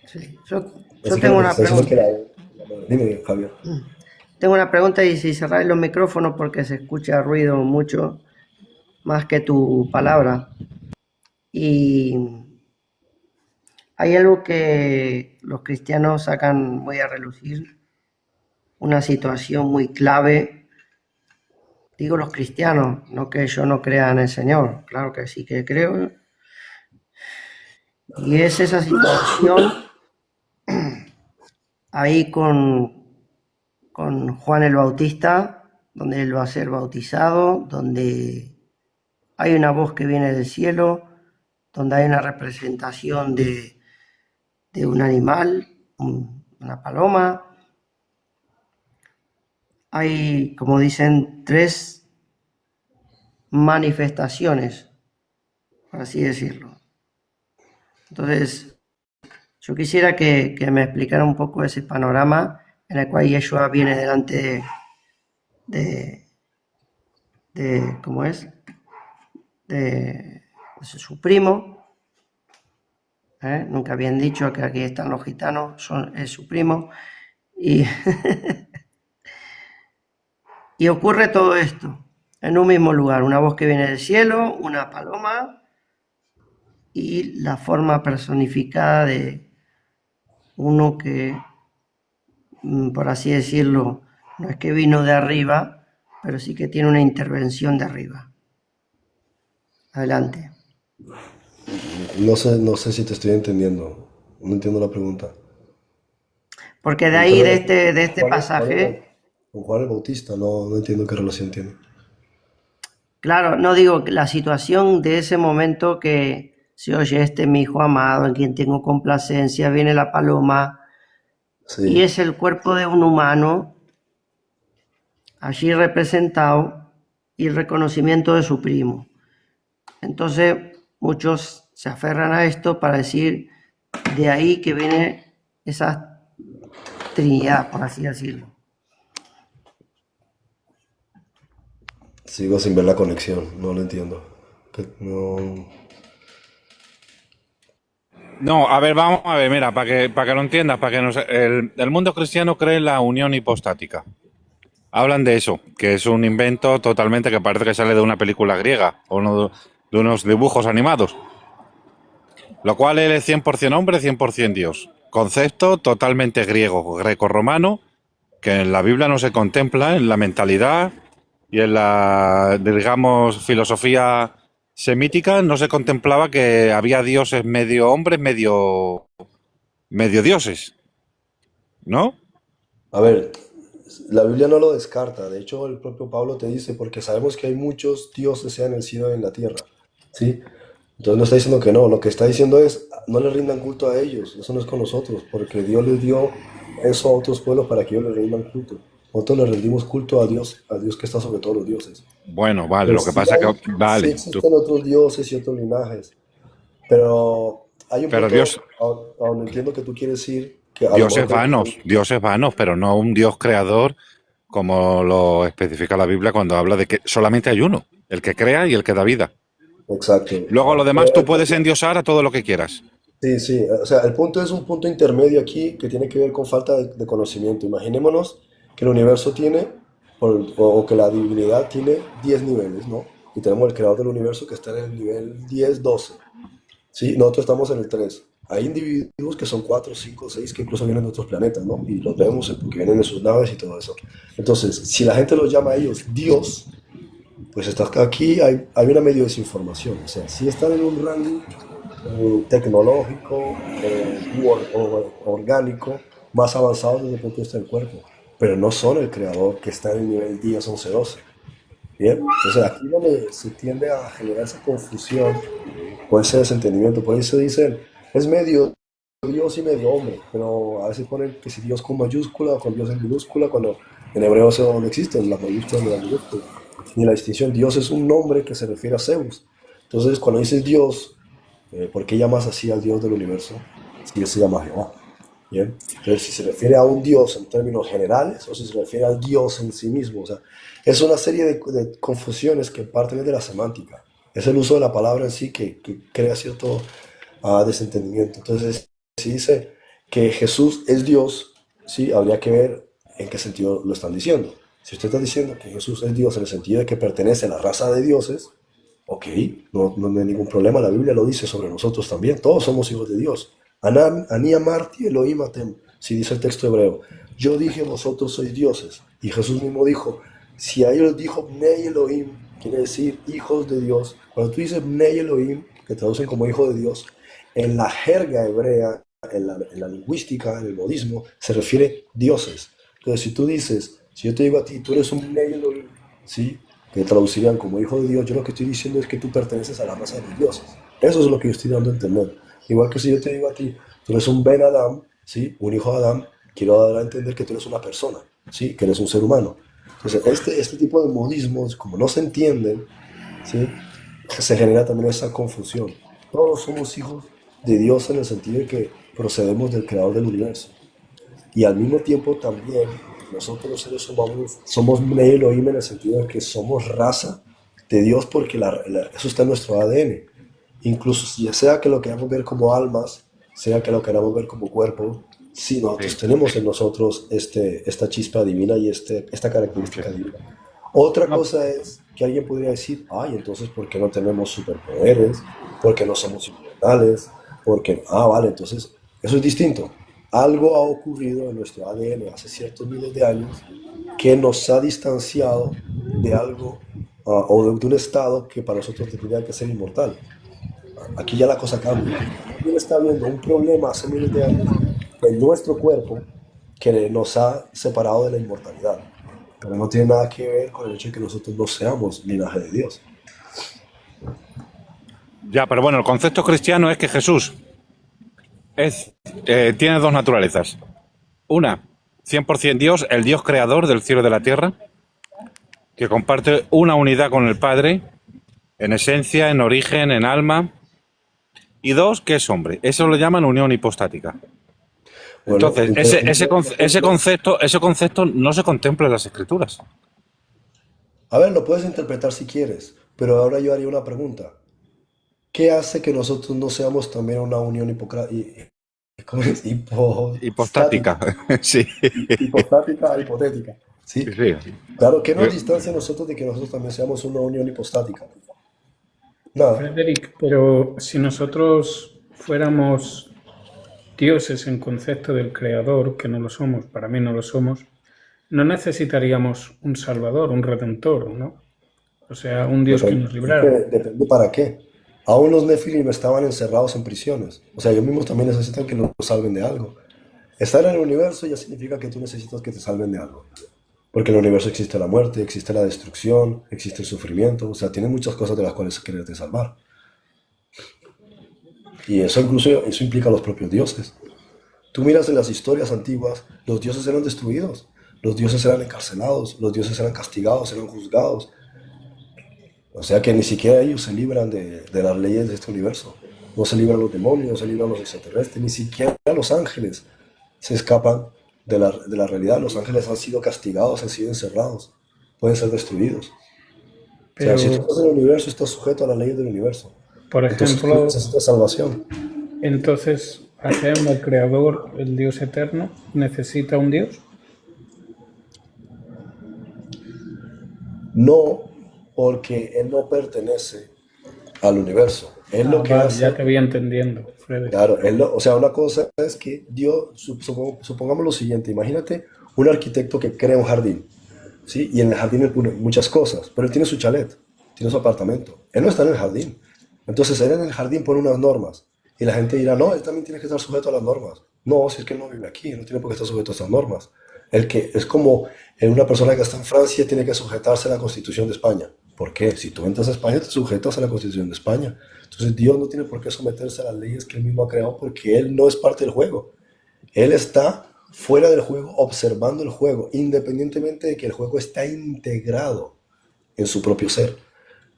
S2: Sí. Yo
S1: Así que
S2: tengo
S1: lo que se
S2: una
S1: está diciendo es que
S2: pregunta.
S1: Dime, Javier.
S2: Tengo una pregunta y si cerráis los micrófonos porque se escucha ruido mucho, más que tu palabra. Y hay algo que los cristianos sacan muy a relucir, una situación muy clave. Digo los cristianos, no que yo no crea en el Señor, claro que sí que creo. Y es esa situación ahí con con Juan el Bautista, donde él va a ser bautizado, donde hay una voz que viene del cielo, donde hay una representación de un animal, una paloma. Hay, como dicen, 3 manifestaciones, por así decirlo. Entonces, yo quisiera que me explicara un poco ese panorama en el cual Yeshua viene delante ¿cómo es? De su primo. Nunca habían dicho que aquí están los gitanos, es su primo. Y, y ocurre todo esto en un mismo lugar, una voz que viene del cielo, una paloma y la forma personificada de uno que, por así decirlo, no es que vino de arriba, pero sí que tiene una intervención de arriba. Adelante.
S1: No sé si te estoy entendiendo. No entiendo la pregunta.
S2: Porque de ahí, de este
S1: Juan,
S2: pasaje,
S1: con Juan el Bautista, no entiendo qué relación tiene.
S2: claro, no digo que la situación de ese momento que se oye, este mi hijo amado, en quien tengo complacencia, viene la paloma, y
S1: Sí,
S2: es el cuerpo de un humano allí representado y el reconocimiento de su primo. Entonces, muchos se aferran a esto para decir de ahí que viene esa trinidad, por así decirlo.
S1: sigo sin ver la conexión, no lo entiendo. No,
S4: No, a ver, vamos a ver, mira, para que lo entiendas, para que el mundo cristiano cree en la unión hipostática. Hablan de eso, que es un invento totalmente que parece que sale de una película griega o de unos dibujos animados. Lo cual él es 100% hombre, 100% Dios. Concepto totalmente griego, greco-romano, que en la Biblia no se contempla, en la mentalidad y en la, digamos, filosofía semítica no se contemplaba que había dioses medio hombres, medio dioses, ¿no?
S1: a ver, la Biblia no lo descarta. De hecho, el propio Pablo te dice, porque sabemos que hay muchos dioses sea en el cielo y en la tierra. ¿Sí? Entonces no está diciendo que no. Lo que está diciendo es, no le rindan culto a ellos. Eso no es con nosotros, porque Dios les dio eso a otros pueblos para que ellos le rindan culto. Nosotros le rendimos culto a Dios que está sobre todos los dioses.
S4: Bueno, vale,
S1: Pero
S4: lo que pasa es que,
S1: sí
S4: vale,
S1: existen otros dioses y otros linajes. Pero hay un
S4: pero
S1: punto
S4: Dios,
S1: a donde entiendo que tú quieres ir, que a lo mejor...
S4: dioses vanos, pero no un Dios creador como lo especifica la Biblia cuando habla de que solamente hay uno, el que crea y el que da vida.
S1: Exacto.
S4: Luego lo demás tú puedes endiosar a todo lo que quieras.
S1: Sí, sí, o sea, el punto es un punto intermedio aquí que tiene que ver con falta de conocimiento. Imaginémonos que el universo tiene, o que la divinidad tiene 10 niveles, ¿no? Y tenemos el creador del universo que está en el nivel 10, 12. Sí, nosotros estamos en el 3. Hay individuos que son 4, 5, 6 que incluso vienen de otros planetas, ¿no? Y los vemos porque vienen de sus naves y todo eso. Entonces, si la gente los llama a ellos Dios, pues está aquí, hay una medio desinformación. O sea, si están en un rango tecnológico orgánico más avanzado desde el punto de vista del cuerpo, pero no son el creador que está en el nivel 10, 11, 12. Bien, entonces aquí donde se tiende a generar esa confusión o ese desentendimiento, por ahí se dice, es medio Dios y medio hombre, pero a veces ponen que si Dios con mayúscula o con Dios en minúscula, cuando en hebreo eso no existe, la mayúscula ni la minúscula, ni la distinción. Dios es un nombre que se refiere a Zeus. Entonces, cuando dices Dios, ¿por qué llamas así al Dios del universo? Si él se llama Jehová. Bien. Entonces, si se refiere a un Dios en términos generales o si se refiere al Dios en sí mismo, o sea, es una serie de confusiones que parten de la semántica. Es el uso de la palabra en sí que crea cierto desentendimiento. Entonces, si dice que Jesús es Dios, sí, habría que ver en qué sentido lo están diciendo. Si usted está diciendo que Jesús es Dios en el sentido de que pertenece a la raza de dioses, ok, no hay ningún problema, la Biblia lo dice sobre nosotros también, todos somos hijos de Dios. Ani amarti Elohim atem, si dice el texto hebreo, yo dije vosotros sois dioses, y Jesús mismo dijo, si a ellos dijo Bnei Elohim, quiere decir hijos de Dios. Cuando tú dices Bnei Elohim, que traducen como hijo de Dios, en la jerga hebrea, en la lingüística, en el modismo, se refiere dioses. Entonces, si tú dices, si yo te digo a ti, tú eres un Bnei Elohim, ¿sí? Que traducirían como hijo de Dios, yo lo que estoy diciendo es que tú perteneces a la raza de los dioses. Eso es lo que yo estoy dando a entender. Igual que si yo te digo a ti, tú eres un Ben Adam, ¿sí? Un hijo de Adán, quiero dar a entender que tú eres una persona, ¿sí? Que eres un ser humano. Entonces, este tipo de modismos, como no se entienden, ¿sí? Se genera también esa confusión. Todos somos hijos de Dios en el sentido de que procedemos del creador del universo. Y al mismo tiempo también nosotros los seres humanos somos Bnei Elohim en el sentido de que somos raza de Dios porque eso está en nuestro ADN. Incluso ya sea que lo queramos ver como almas, sea que lo queramos ver como cuerpo, sí, nosotros
S4: Sí,
S1: tenemos en nosotros esta chispa divina y esta
S4: sí.
S1: característica divina. Otra
S4: No,
S1: cosa es que alguien podría decir, ay, entonces, ¿por qué no tenemos superpoderes? ¿Por qué no somos inmortales? Porque, vale, entonces, eso es distinto. Algo ha ocurrido en nuestro ADN hace ciertos miles de años que nos ha distanciado de algo o de un estado que para nosotros tendría que ser inmortal. Aquí ya la cosa cambia. También está habiendo un problema hace miles de años en nuestro cuerpo que nos ha separado de la inmortalidad. Pero no tiene nada que ver con el hecho de que nosotros no seamos linaje de Dios.
S4: ya, pero bueno, el concepto cristiano es que Jesús es, tiene dos naturalezas. Una, 100% Dios, el Dios creador del cielo y de la tierra, que comparte una unidad con el Padre, en esencia, en origen, en alma. Y dos, que es hombre. Eso lo llaman unión hipostática.
S1: Bueno,
S4: Entonces, ese concepto no se contempla en las escrituras.
S1: a ver, lo puedes interpretar si quieres, pero ahora yo haría una pregunta. ¿Qué hace que nosotros no seamos también una unión ¿cómo es? Hipostática?
S4: Hipostática, sí.
S1: Hipostática, hipotética.
S4: Sí,
S1: ¿Sí?
S4: sí.
S1: Claro, ¿qué nos
S4: Yo-
S1: distancia a nosotros de que nosotros también seamos una unión hipostática? Nada.
S3: Frederick, pero si nosotros fuéramos dioses en concepto del creador, que no lo somos, para mí no lo somos, no necesitaríamos un salvador, un redentor, ¿no? O sea, un Dios que nos librara.
S1: Depende para qué. Aún los Nefilim estaban encerrados en prisiones. O sea, ellos mismos también necesitan que los salven de algo. Estar en el universo ya significa que tú necesitas que te salven de algo. Porque en el universo existe la muerte, existe la destrucción, existe el sufrimiento. O sea, tiene muchas cosas de las cuales quererte salvar. Y eso incluso eso implica a los propios dioses. Tú miras en las historias antiguas, los dioses eran destruidos. Los dioses eran encarcelados, los dioses eran castigados, eran juzgados. O sea que ni siquiera ellos se libran de las leyes de este universo. No se libran los demonios, no se libran los extraterrestres, ni siquiera los ángeles se escapan de la realidad. Los ángeles han sido castigados, han sido encerrados, pueden ser destruidos. O sea, si tú
S3: Pero,
S1: estás en el universo, estás sujeto a las leyes del universo.
S3: por
S1: Entonces tú
S3: ejemplo,
S1: necesitas salvación.
S3: entonces Hashem, el creador, el Dios eterno, necesita un Dios.
S1: No porque él no pertenece al universo. Él lo
S3: Ah,
S1: que
S3: vale, ya
S1: hace,
S3: te voy entendiendo, Frederick.
S1: claro, o sea, una cosa es que Dios, supongamos lo siguiente, imagínate un arquitecto que crea un jardín, ¿sí? Y en el jardín él pone muchas cosas, pero él tiene su chalet, tiene su apartamento. Él no está en el jardín. Entonces él en el jardín pone unas normas y la gente dirá, no, él también tiene que estar sujeto a las normas. No, si es que él no vive aquí, no tiene por qué estar sujeto a esas normas. El que es como una persona que está en Francia tiene que sujetarse a la Constitución de España. ¿Por qué? Si tú entras a España, te sujetas a la Constitución de España. Entonces Dios no tiene por qué someterse a las leyes que él mismo ha creado porque él no es parte del juego. Él está fuera del juego, observando el juego, independientemente de que el juego está integrado en su propio ser.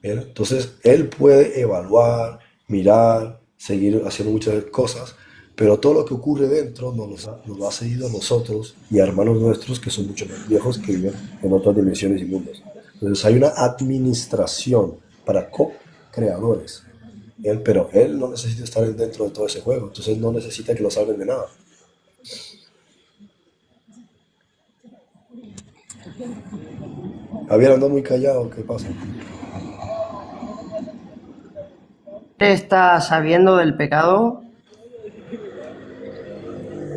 S1: ¿Bien? Entonces, él puede evaluar, mirar, seguir haciendo muchas cosas, pero todo lo que ocurre dentro nos lo ha cedido a nosotros y a hermanos nuestros que son mucho más viejos que viven en otras dimensiones y mundos. Entonces, hay una administración para co-creadores. Pero él no necesita estar dentro de todo ese juego, entonces no necesita que lo salven de nada. Javier anda muy callado, ¿qué pasa?
S2: ¿Está sabiendo del pecado?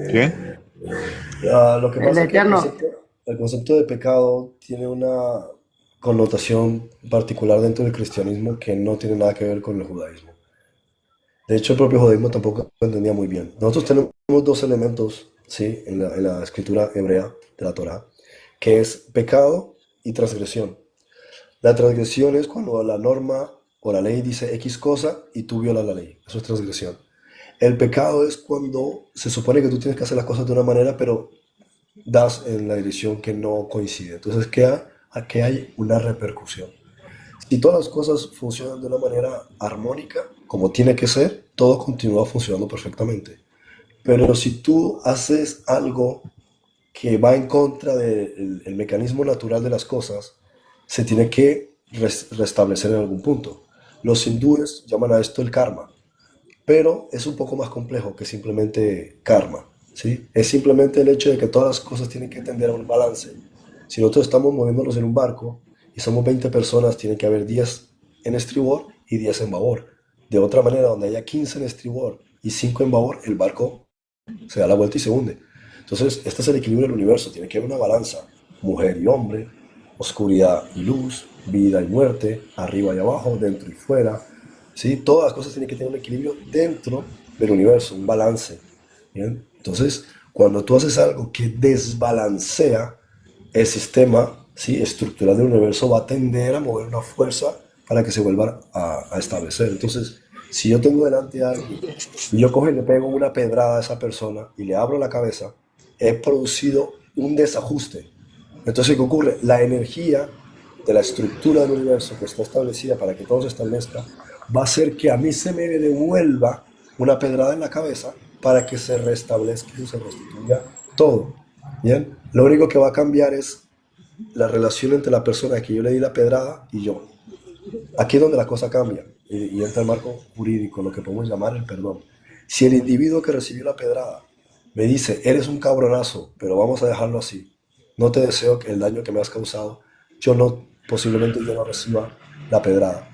S4: ¿Qué?
S1: Lo que
S2: El
S1: pasa es que
S2: Eterno.
S1: el concepto de pecado tiene una connotación particular dentro del cristianismo que no tiene nada que ver con el judaísmo. De hecho, el propio judaísmo tampoco lo entendía muy bien. Nosotros tenemos dos elementos, ¿sí? En la escritura hebrea, de la Torá, que es pecado y transgresión. La transgresión es cuando la norma o la ley dice X cosa y tú violas la ley. Eso es transgresión. El pecado es cuando se supone que tú tienes que hacer las cosas de una manera, pero das en la dirección que no coincide. Entonces queda a que hay una repercusión. Si todas las cosas funcionan de una manera armónica, como tiene que ser, todo continúa funcionando perfectamente. Pero si tú haces algo que va en contra del el mecanismo natural de las cosas, se tiene que restablecer en algún punto. Los hindúes llaman a esto el karma, pero es un poco más complejo que simplemente karma, ¿sí? Es simplemente el hecho de que todas las cosas tienen que tender a un balance. Si nosotros estamos moviéndonos en un barco y somos 20 personas, tiene que haber 10 en estribor y 10 en babor. De otra manera, donde haya 15 en estribor y 5 en babor, el barco se da la vuelta y se hunde. Entonces, este es el equilibrio del universo. Tiene que haber una balanza. Mujer y hombre, oscuridad y luz, vida y muerte, arriba y abajo, dentro y fuera. ¿Sí? Todas las cosas tienen que tener un equilibrio dentro del universo, un balance. ¿Bien? Entonces, cuando tú haces algo que desbalancea el sistema, ¿sí?, estructural del universo, va a tender a mover una fuerza para que se vuelva a establecer. Entonces, si yo tengo delante a alguien y yo cojo y le pego una pedrada a esa persona y le abro la cabeza, he producido un desajuste. Entonces, ¿qué ocurre? La energía de la estructura del universo que está establecida para que todo se establezca va a hacer que a mí se me devuelva una pedrada en la cabeza para que se restablezca y se restituya todo. ¿Bien? Lo único que va a cambiar es la relación entre la persona a que yo le di la pedrada y yo. Aquí es donde la cosa cambia y entra el marco jurídico, lo que podemos llamar el perdón. Si el individuo que recibió la pedrada me dice, eres un cabronazo, pero vamos a dejarlo así, no te deseo que el daño que me has causado, posiblemente yo no reciba la pedrada.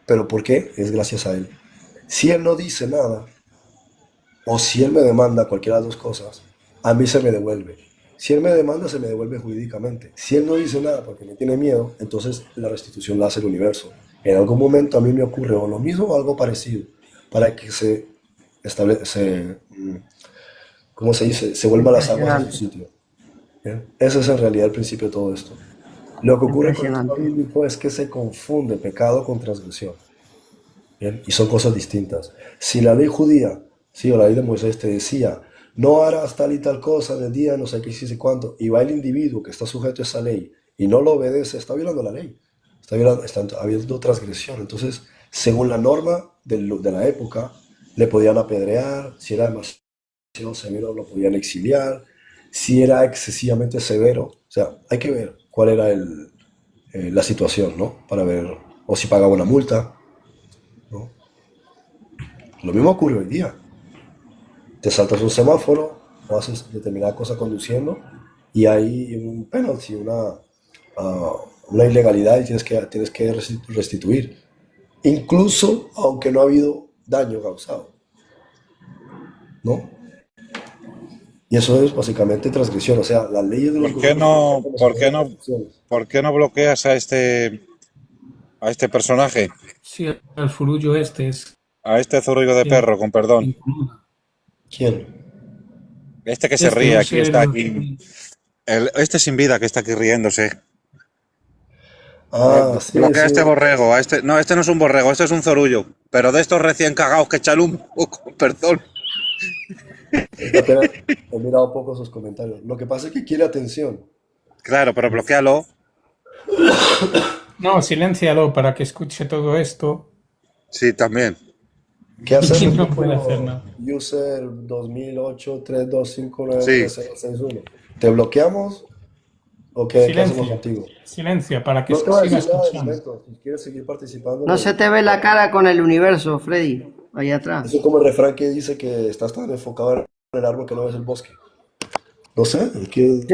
S1: ¿Pero por qué? Es gracias a él. Si él no dice nada, o si él me demanda cualquiera de las dos cosas, a mí se me devuelve. Si él me demanda, se me devuelve jurídicamente. Si él no dice nada porque me tiene miedo, entonces la restitución la hace el universo. En algún momento a mí me ocurre o lo mismo o algo parecido, para que se establece, ¿cómo se dice? Se vuelvan las aguas a su
S2: Impresionante,
S1: sitio. ¿Bien? Ese es en realidad el principio de todo esto. Lo que ocurre con el tema
S2: impresionante.
S1: bíblico es que se confunde pecado con transgresión. ¿Bien? Y son cosas distintas. Si la ley judía, sí, o la ley de Moisés te decía, no harás tal y tal cosa de día, no sé qué, sí sé cuánto, y va el individuo que está sujeto a esa ley y no lo obedece, está violando la ley, está habiendo transgresión. Entonces, según la norma de la época, le podían apedrear, si era demasiado severo, lo podían exiliar, si era excesivamente severo, o sea, hay que ver cuál era la situación, ¿no? Para ver, o si pagaba una multa, ¿no? Lo mismo ocurre hoy día. Te saltas un semáforo o haces determinada cosa conduciendo y hay un penalty, ah, una ilegalidad y tienes que restituir. Incluso aunque no ha habido daño causado, ¿no? Y eso es básicamente transgresión. O sea, las leyes de los
S4: ¿Por qué
S1: gobiernos están
S4: no,
S1: como si
S4: por qué
S1: fueran
S4: no,
S1: transgresiones.
S4: por qué no bloqueas a este personaje,
S3: Sí, el furullo este es
S4: a este zurrido de
S3: que
S4: perro, con perdón?
S3: incomoda.
S1: ¿Quién?
S4: Este que se
S3: Este,
S4: ríe
S3: un
S4: aquí,
S3: ser,
S4: está aquí. Este sin vida que está aquí riéndose.
S1: Ah, sí,
S4: Bloquea a
S1: sí.
S4: este borrego, a este. No, este no es un borrego, este es un zorullo. Pero de estos recién cagados que echan un poco, perdón.
S1: Es que apenas he mirado poco sus comentarios. Lo que pasa es que quiere atención.
S4: Claro, pero bloquealo.
S3: no, siléncialo para que escuche todo esto
S4: Sí, también.
S1: ¿Qué
S3: y
S1: hacemos? Yo
S3: no puede hacer
S1: pongo
S3: nada.
S1: user 2008
S4: Sí.
S1: 32593061. ¿Te bloqueamos o qué hacemos
S3: Silencia,
S1: contigo?
S3: silencia para que
S1: No te va a
S3: siga
S1: decir nada de
S3: escuchando.
S1: momento. Si quieres seguir participando,
S2: No se te ve la cara con el universo, Freddy, ahí
S1: eso es
S2: atrás.
S1: como el refrán que dice que estás tan enfocado en el árbol que no ves el bosque. No sé, es que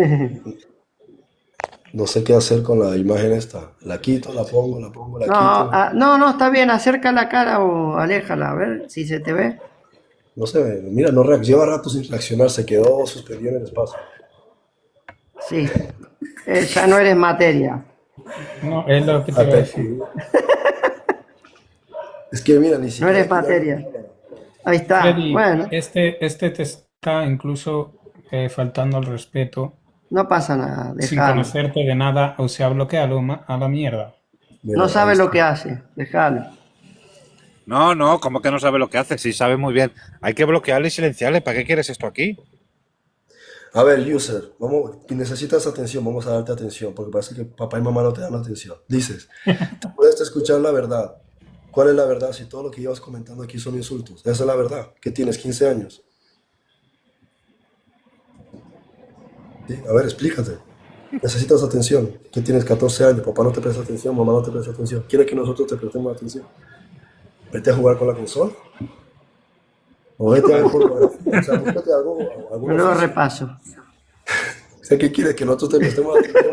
S1: no sé qué hacer con la imagen esta. La quito, la pongo, la
S2: No,
S1: quito.
S2: no, no, está bien, acerca la cara o aléjala, a ver si se te ve.
S1: No sé, mira, no lleva rato sin reaccionar, se quedó suspendido en el espacio.
S2: Sí, ya no eres materia.
S3: No, es lo que te iba a
S1: Hasta
S3: decir.
S1: aquí. Es que mira, ni
S2: No
S1: siquiera
S2: eres
S1: aquí la
S2: materia.
S1: cámara.
S2: Ahí está.
S3: Freddy,
S2: Bueno,
S3: este te está incluso faltando el respeto
S2: No pasa nada,
S3: sin
S2: déjalo.
S3: conocerte de nada, o sea, bloquealo a la mierda.
S1: Mira,
S2: No
S1: ahí
S2: sabe lo
S1: está.
S2: que hace, déjalo.
S4: No, no, ¿cómo que no sabe lo que hace? Sí, sabe muy bien. Hay que bloquearle y silenciarle. ¿Para qué quieres esto aquí?
S1: A ver, user, vamos, si necesitas atención, vamos a darte atención, porque parece que papá y mamá no te dan atención. Dices, tú puedes escuchar la verdad. ¿Cuál es la verdad si todo lo que llevas comentando aquí son insultos? Esa es la verdad. ¿Qué tienes? 15 años. ¿Sí? A ver, explícate. Necesitas atención. ¿Qué tienes? 14 años. Papá no te presta atención, mamá no te presta atención. ¿Quieres que nosotros te prestemos atención? Vete a jugar con la consola. O vete a ver pornografía. O sea, búscate algo, algún
S2: Luego
S1: oficio.
S2: repaso.
S1: O sea, ¿qué quieres? Que nosotros te prestemos atención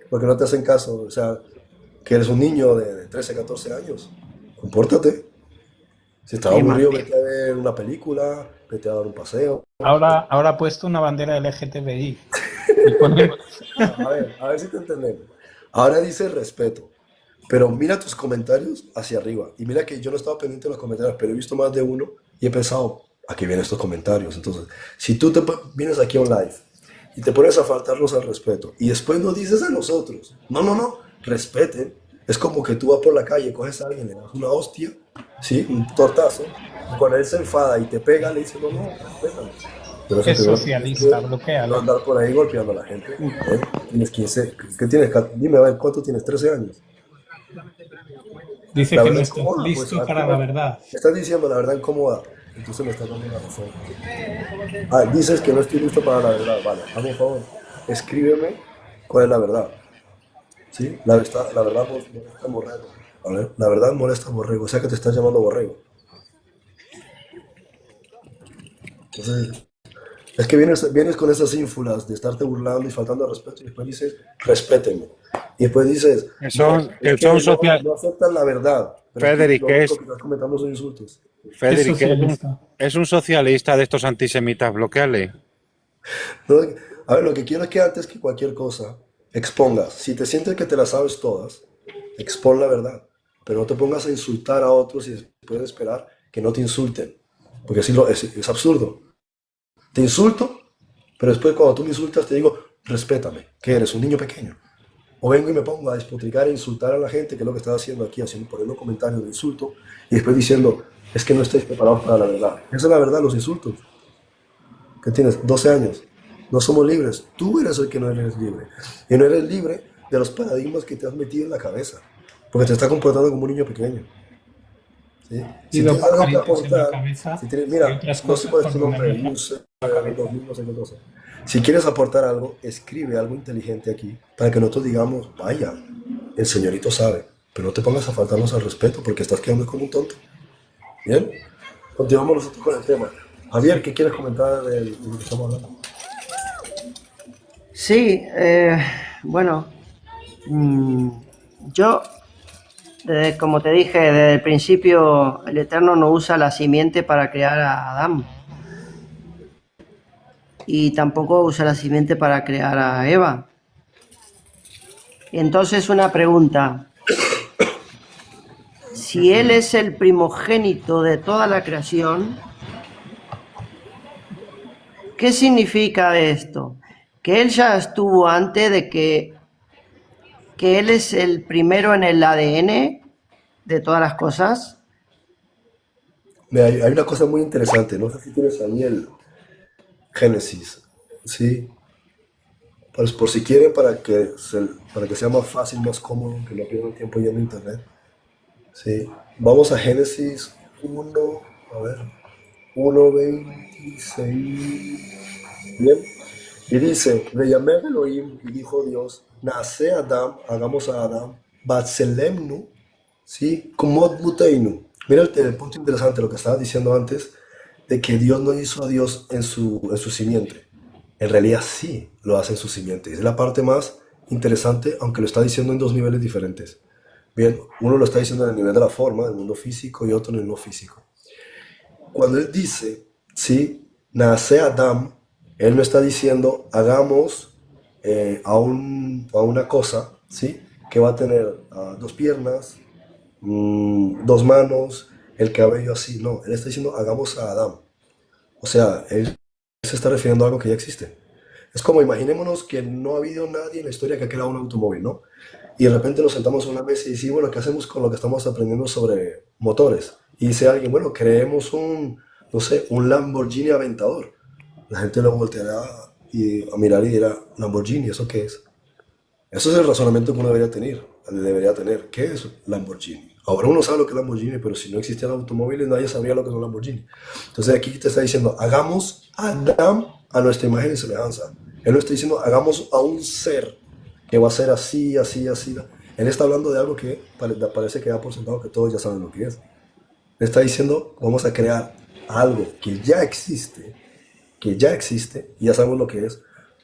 S1: porque no te hacen caso. O sea, que eres un niño de 13, 14 años. Compórtate. Si estás
S2: Sí,
S1: aburrido,
S2: Martín.
S1: vete a ver una película, vete a dar un paseo.
S3: Ahora ha puesto una bandera LGTBI. Y pone-
S1: A ver si te entendemos. Ahora dice respeto. Pero mira tus comentarios hacia arriba. Y mira que yo no estaba pendiente de los comentarios, pero he visto más de uno y he pensado, ¿a qué vienen estos comentarios? Entonces, si tú vienes aquí a un live y te pones a faltarnos al respeto y después nos dices a nosotros, no, no, no, respeten. Es como que tú vas por la calle, coges a alguien, le das una hostia, ¿sí? Un tortazo, y cuando él se enfada y te pega, le dices, no, no, respétame. Pero eso
S3: es
S1: primero que tienes
S3: socialista,
S1: que no
S3: bloquealo.
S1: andar por ahí golpeando a la gente. ¿Eh? Tienes 15, ¿qué tienes? Dime, a ver, ¿cuánto tienes? 13 años.
S3: Dice
S1: La
S3: que no
S1: verdad
S3: estás
S1: incómoda, pues
S3: listo para la verdad.
S1: me estás diciendo la verdad incómoda, entonces me estás dando la razón. Ah, dices que no estoy listo para la verdad, vale, hazme un favor, escríbeme cuál es la verdad, ¿sí? La verdad molesta a borrego, ¿vale? La verdad molesta a borrego, o sea que te estás llamando borrego. Entonces, es que vienes con esas ínfulas de estarte burlando y faltando al respeto y después dices, respétenme. Y después dices, no, es
S4: Que son
S1: que
S4: social...
S1: no aceptan la verdad, pero es que
S4: Federic,
S1: lo único que estás comentando son insultos.
S3: Es
S4: Federic,
S3: socialista.
S4: es un socialista de estos antisemitas. Bloqueale.
S1: No, a ver, lo que quiero es que antes que cualquier cosa expongas. Si te sientes que te las sabes todas, expon la verdad. Pero no te pongas a insultar a otros y después esperar que no te insulten. Porque así es absurdo. Te insulto, pero después cuando tú me insultas te digo, respétame, que eres un niño pequeño. O vengo y me pongo a despotricar e insultar a la gente, que es lo que estás haciendo aquí, haciendo, poniendo comentarios de insulto, y después diciendo, es que no estáis preparados para la verdad. Esa es la verdad, los insultos. Que tienes 12 años. No somos libres. Tú eres el que no eres libre. Y no eres libre de los paradigmas que te has metido en la cabeza. Porque te estás comportando como un niño pequeño. ¿Sí? Si
S3: Pido
S1: tienes algo que
S3: pajaritos en la
S1: aportar,
S3: cabeza
S1: si tienes,
S3: y
S1: mira,
S3: otras
S1: no sé
S3: cosas
S1: cuál es
S3: por
S1: tu
S3: donde
S1: nombre,
S3: mierda
S1: user
S3: la cabeza.
S1: 2000, no sé qué cosa. Si quieres aportar algo, escribe algo inteligente aquí para que nosotros digamos, vaya, el señorito sabe. Pero no te pongas a faltarnos al respeto porque estás quedando como un tonto. ¿Bien? Continuamos nosotros con el tema. Javier, ¿qué quieres comentar de lo que estamos hablando?
S2: Sí, bueno, mm, yo, como te dije desde el principio, el Eterno no usa la simiente para crear a Adán y tampoco usa la simiente para crear a Eva. Entonces una pregunta, si Él es el primogénito de toda la creación, ¿qué significa esto? Que Él ya estuvo antes de que Él es el primero en el ADN de todas las cosas.
S1: Mira, hay una cosa muy interesante, no sé si tienes ahí el Génesis, ¿sí? Por si quieren, para que sea más fácil, más cómodo, que no pierdan tiempo yendo a internet, ¿sí? Vamos a Génesis 1, a ver, 1:26, ¿bien? Y dice, le llamé a Elohim y dijo Dios, nace Adam, hagamos a Adam, Batselemnu, ¿sí? Como Muteinu. Mira el punto interesante, lo que estaba diciendo antes, de que Dios no hizo a Dios en su simiente. En realidad sí lo hace en su simiente. Es la parte más interesante, aunque lo está diciendo en dos niveles diferentes. Bien, uno lo está diciendo en el nivel de la forma, del mundo físico, y otro en el no físico. Cuando él dice, sí, nace Adam, él no está diciendo, hagamos a una cosa, ¿sí? Que va a tener dos piernas, dos manos, el cabello así. No, él está diciendo, hagamos a Adam. O sea, él se está refiriendo a algo que ya existe. Es como imaginémonos que no ha habido nadie en la historia que ha creado un automóvil, ¿no? Y de repente nos sentamos en una mesa y decimos, bueno, ¿qué hacemos con lo que estamos aprendiendo sobre motores? Y dice alguien, bueno, creemos un, no sé, un Lamborghini Aventador. La gente lo volteará a mirar y dirá, Lamborghini, ¿eso qué es? Eso es el razonamiento que uno debería tener. ¿Qué es Lamborghini? Ahora uno sabe lo que es Lamborghini, pero si no existían automóviles, nadie sabría lo que es un Lamborghini. Entonces aquí te está diciendo, hagamos a Adam a nuestra imagen y semejanza. Él no está diciendo, hagamos a un ser que va a ser así, así, así. Él está hablando de algo que parece que da por sentado que todos ya saben lo que es. Él está diciendo, vamos a crear algo que ya existe, y ya sabemos lo que es,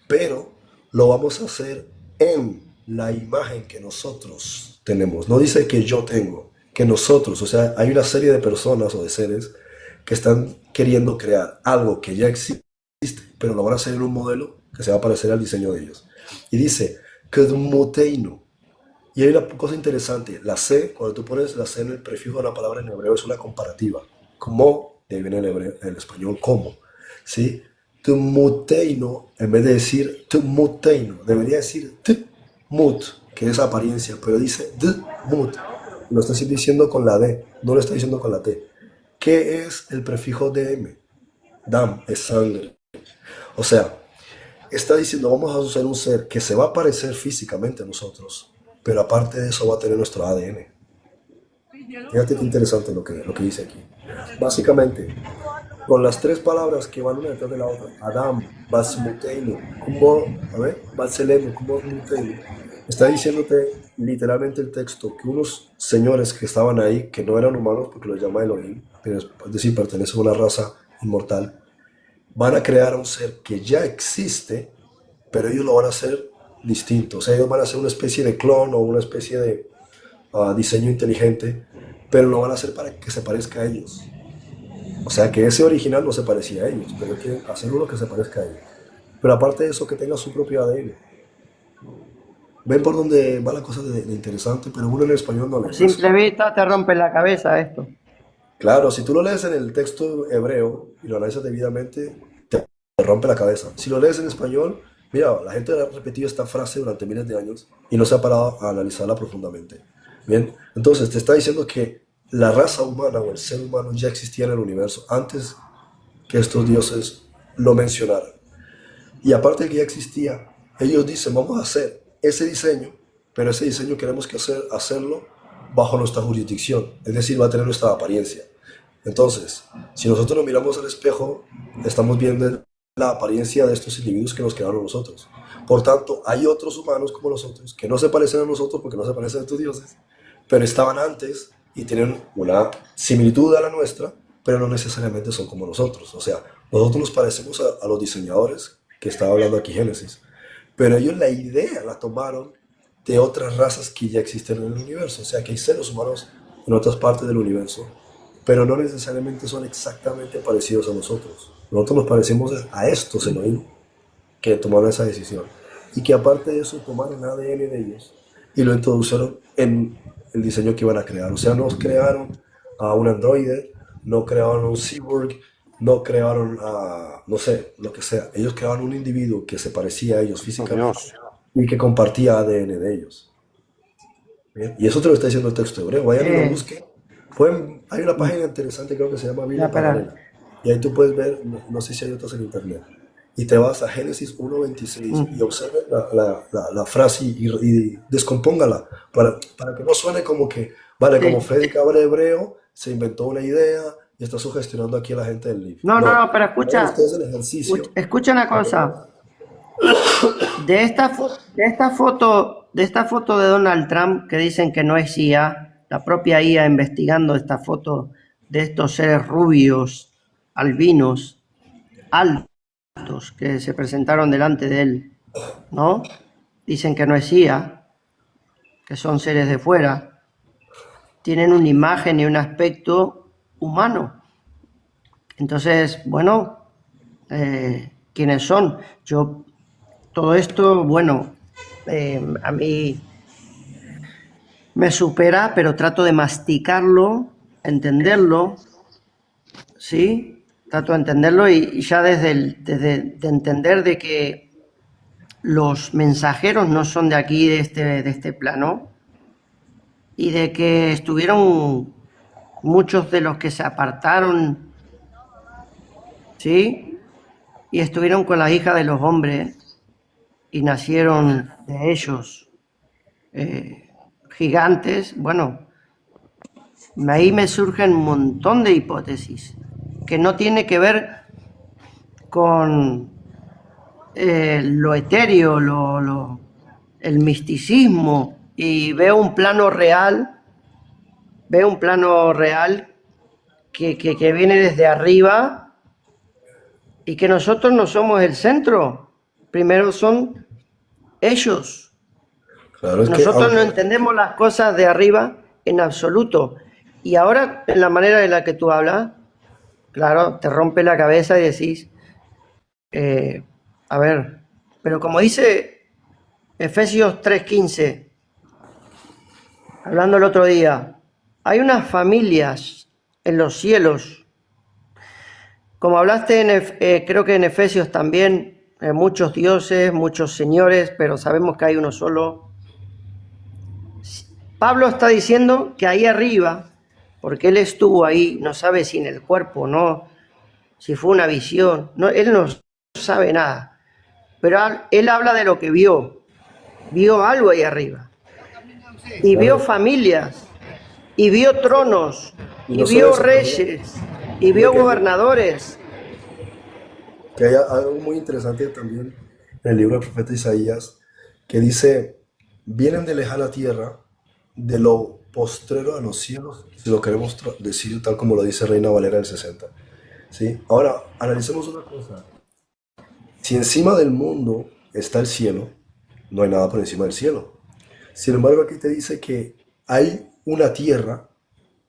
S1: pero lo vamos a hacer en la imagen que nosotros tenemos. No dice que yo tengo, que nosotros, o sea, hay una serie de personas o de seres que están queriendo crear algo que ya existe, pero lo van a hacer en un modelo que se va a parecer al diseño de ellos. Y dice, Kedmuteinu. Y hay una cosa interesante, la C, cuando tú pones la C en el prefijo de la palabra en hebreo, es una comparativa. Como, de ahí viene el español como, ¿sí? Tumuteino, en vez de decir tumuteino, debería decir tmut, que es apariencia, pero dice dmut. Lo está diciendo con la D, no lo está diciendo con la T. ¿Qué es el prefijo DM? Dam, es sangre. O sea, está diciendo, vamos a hacer un ser que se va a parecer físicamente a nosotros, pero aparte de eso va a tener nuestro ADN. Fíjate qué interesante lo que dice aquí. Básicamente, con las tres palabras que van una detrás de la otra, Adam, Basmuteinu, como, a ver, Batselenu, como Muteinu, está diciéndote literalmente el texto que unos señores que estaban ahí, que no eran humanos porque los llama Elohim, pero es decir, pertenecen a una raza inmortal, van a crear un ser que ya existe, pero ellos lo van a hacer distinto. O sea, ellos van a hacer una especie de clon o una especie de diseño inteligente, pero lo van a hacer para que se parezca a ellos. O sea, que ese original no se parecía a ellos, pero quieren hacer uno que se parezca a ellos. Pero aparte de eso, que tenga su propio ADN. Ven por donde va la cosa de interesante, pero uno en español no
S2: A
S1: lee eso.
S2: simple vista te rompe la cabeza esto.
S1: Claro, si tú lo lees en el texto hebreo y lo analizas debidamente, te rompe la cabeza. Si lo lees en español, mira, la gente ha repetido esta frase durante miles de años y no se ha parado a analizarla profundamente. Bien, entonces te está diciendo que la raza humana o el ser humano ya existía en el universo antes que estos dioses lo mencionaran. Y aparte de que ya existía, ellos dicen, vamos a hacer ese diseño, pero ese diseño queremos hacerlo bajo nuestra jurisdicción, es decir, va a tener nuestra apariencia. Entonces, si nosotros nos miramos al espejo, estamos viendo la apariencia de estos individuos que nos crearon a nosotros. Por tanto, hay otros humanos como nosotros que no se parecen a nosotros porque no se parecen a estos dioses, pero estaban antes y tienen una similitud a la nuestra, pero no necesariamente son como nosotros. O sea, nosotros nos parecemos a los diseñadores que estaba hablando aquí Génesis, pero ellos la idea la tomaron de otras razas que ya existen en el universo. O sea, que hay seres humanos en otras partes del universo, pero no necesariamente son exactamente parecidos a nosotros. Nosotros nos parecemos a estos Elohim que tomaron esa decisión. Y que aparte de eso, tomaron ADN de ellos y lo introdujeron en el diseño que iban a crear. O sea, no crearon a un androide, no crearon a un cyborg, no crearon a, no sé, lo que sea. Ellos crearon un individuo que se parecía a ellos
S4: Oh,
S1: físicamente
S4: Dios.
S1: y que compartía ADN de ellos. ¿Bien? Y eso te lo está diciendo el texto hebreo. Vayan y lo busquen. Hay una página interesante, creo que se llama
S2: Ya,
S1: Biblia
S2: espera.
S1: Paralela. Y ahí tú puedes ver, no sé si hay otras en internet. Y te vas a Génesis 1.26 y observa la frase y descompóngala para que no suene como que, vale, como
S2: Sí.
S1: Freddy Cabra hebreo se inventó una idea y está sugestionando aquí a la gente del LIF.
S2: No,
S1: No,
S2: pero
S1: hagan
S2: escucha,
S1: ustedes el ejercicio.
S2: escucha una cosa. De esta foto de Donald Trump que dicen que no es IA, la propia IA investigando esta foto de estos seres rubios, albinos, altos, que se presentaron delante de él, ¿no? Dicen que no es IA, que son seres de fuera. Tienen una imagen y un aspecto humano. Entonces, bueno, ¿quiénes son? Todo esto, bueno, a mí me supera, pero trato de masticarlo, entenderlo, ¿sí? Trato de entenderlo y ya desde de entender de que los mensajeros no son de aquí, de este plano, y de que estuvieron muchos de los que se apartaron, ¿sí? Y estuvieron con la hija de los hombres y nacieron de ellos gigantes. Bueno, ahí me surgen un montón de hipótesis que no tiene que ver con lo etéreo, el misticismo, y veo un plano real que viene desde arriba y que nosotros no somos el centro. Primero son ellos.
S1: Claro, es que
S2: Nosotros no
S1: aunque,
S2: entendemos las cosas de arriba en absoluto. Y ahora, en la manera en la que tú hablas, claro, te rompe la cabeza y decís, a ver, pero como dice Efesios 3:15, hablando el otro día, hay unas familias en los cielos, como hablaste creo que en Efesios también, muchos dioses, muchos señores, pero sabemos que hay uno solo. Pablo está diciendo que ahí arriba, porque él estuvo ahí, no sabe si en el cuerpo, no, si fue una visión, no, él no sabe nada, pero él habla de lo que vio algo ahí arriba, y vio
S1: claro,
S2: familias, y vio tronos,
S1: y
S2: y
S1: no solo
S2: vio
S1: eso también,
S2: reyes, y
S1: sino
S2: vio gobernadores.
S1: que hay algo muy interesante también en el libro del profeta Isaías, que dice, vienen de lejana tierra, de lo postrero a los cielos, si lo queremos decir tal como lo dice Reina Valera del 60. ¿Sí? Ahora, analicemos una cosa. Si encima del mundo está el cielo, no hay nada por encima del cielo. Sin embargo, aquí te dice que hay una tierra,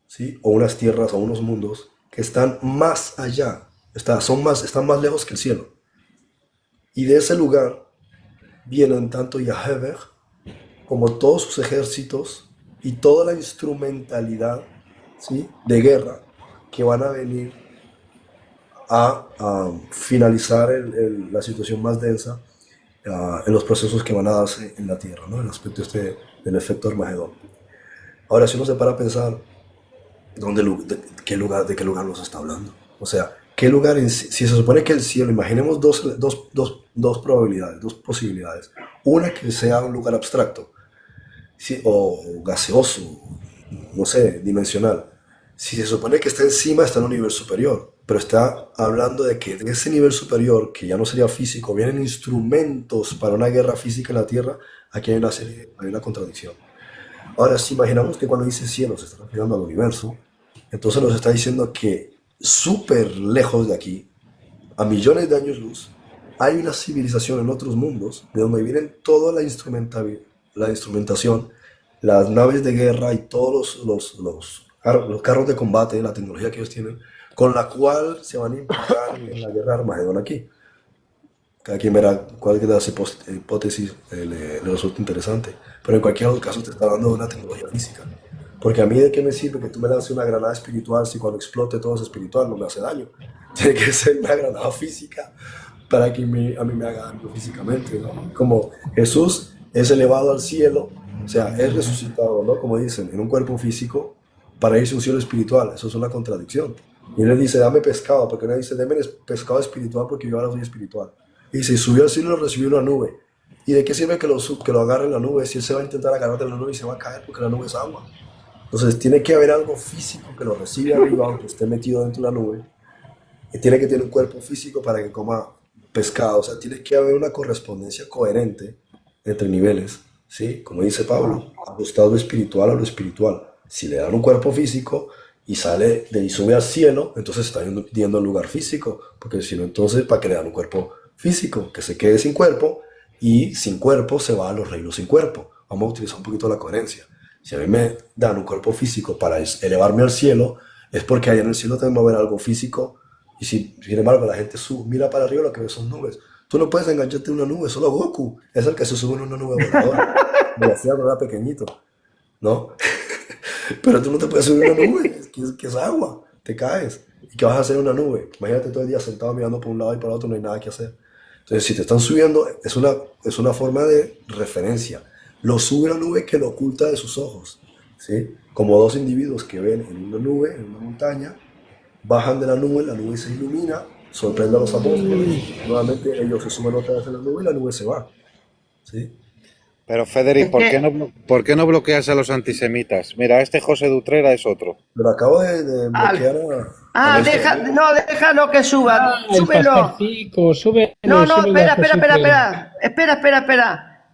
S1: ¿sí? O unas tierras o unos mundos que están más allá, están más lejos que el cielo. Y de ese lugar vienen tanto Yahweh como todos sus ejércitos y toda la instrumentalidad, ¿sí? De guerra que van a venir a finalizar la situación más densa en los procesos que van a darse en la Tierra, ¿no? El aspecto este del efecto Armagedón. Ahora, si uno se para a pensar, ¿de qué lugar nos está hablando? O sea, ¿qué lugar si se supone que el cielo, imaginemos dos probabilidades, dos posibilidades. Una que sea un lugar abstracto, ¿sí? O gaseoso, no sé, dimensional. Si se supone que está encima, está en un nivel superior, pero está hablando de que de ese nivel superior, que ya no sería físico, vienen instrumentos para una guerra física en la Tierra, aquí hay una contradicción. Ahora, si imaginamos que cuando dice cielo se está refiriendo al universo, entonces nos está diciendo que súper lejos de aquí, a millones de años luz, hay una civilización en otros mundos de donde vienen toda la instrumentación, las naves de guerra y todos los carros de combate, la tecnología que ellos tienen, con la cual se van a implicar en la guerra de Armagedón aquí. Cada quien verá cuál de las hipótesis le resulta interesante. Pero en cualquier caso te está dando una tecnología física. Porque a mí de qué me sirve que tú me lances una granada espiritual si cuando explote todo es espiritual, no me hace daño. Tiene que ser una granada física para que a mí me haga daño físicamente, ¿no? Como Jesús es elevado al cielo, o sea, es resucitado, ¿no? Como dicen, en un cuerpo físico para irse a un cielo espiritual. Eso es una contradicción. Y él le dice, dame pescado, porque él dice, dame pescado espiritual porque yo ahora soy espiritual. Y si subió al cielo, lo recibió una nube. ¿Y de qué sirve que lo agarre en la nube si él se va a intentar agarrar de la nube y se va a caer porque la nube es agua? Entonces tiene que haber algo físico que lo recibe arriba, aunque esté metido dentro de la nube. Y tiene que tener un cuerpo físico para que coma pescado. O sea, tiene que haber una correspondencia coherente entre niveles, ¿sí? Como dice Pablo, ajustado lo espiritual a lo espiritual. Si le dan un cuerpo físico y y sube al cielo, entonces está yendo al lugar físico. Porque si no, entonces, ¿para qué le dan un cuerpo físico? Que se quede sin cuerpo, y sin cuerpo se va a los reinos sin cuerpo. Vamos a utilizar un poquito la coherencia. Si a mí me dan un cuerpo físico para elevarme al cielo, es porque allá en el cielo también va a haber algo físico. Y si, sin embargo, la gente mira para arriba, lo que ve son nubes. Tú no puedes engancharte en una nube, solo Goku es el que se sube en una nube voladora. Me lo hacía cuando era pequeñito, ¿no? Pero tú no te puedes subir en una nube, que es agua, te caes. ¿Y qué vas a hacer en una nube? Imagínate todo el día sentado mirando por un lado y por otro, no hay nada que hacer. Entonces, si te están subiendo, es una forma de referencia. Lo sube la nube que lo oculta de sus ojos, ¿sí? Como dos individuos que ven en una nube, en una montaña, bajan de la nube se ilumina, sorprende a los apóstoles, nuevamente ellos se suben otra vez a la nube y la nube se va, ¿sí?
S4: Pero Federic,
S2: Es que,
S4: ¿por qué no bloqueas a los antisemitas? Mira, este José de Utrera es otro.
S1: Pero acabo de bloquear a Néstor.
S2: no, déjalo que suba,
S3: El
S2: súbelo.
S3: pastorcico, súbelo,
S2: No,
S3: súbelo a José Utrera.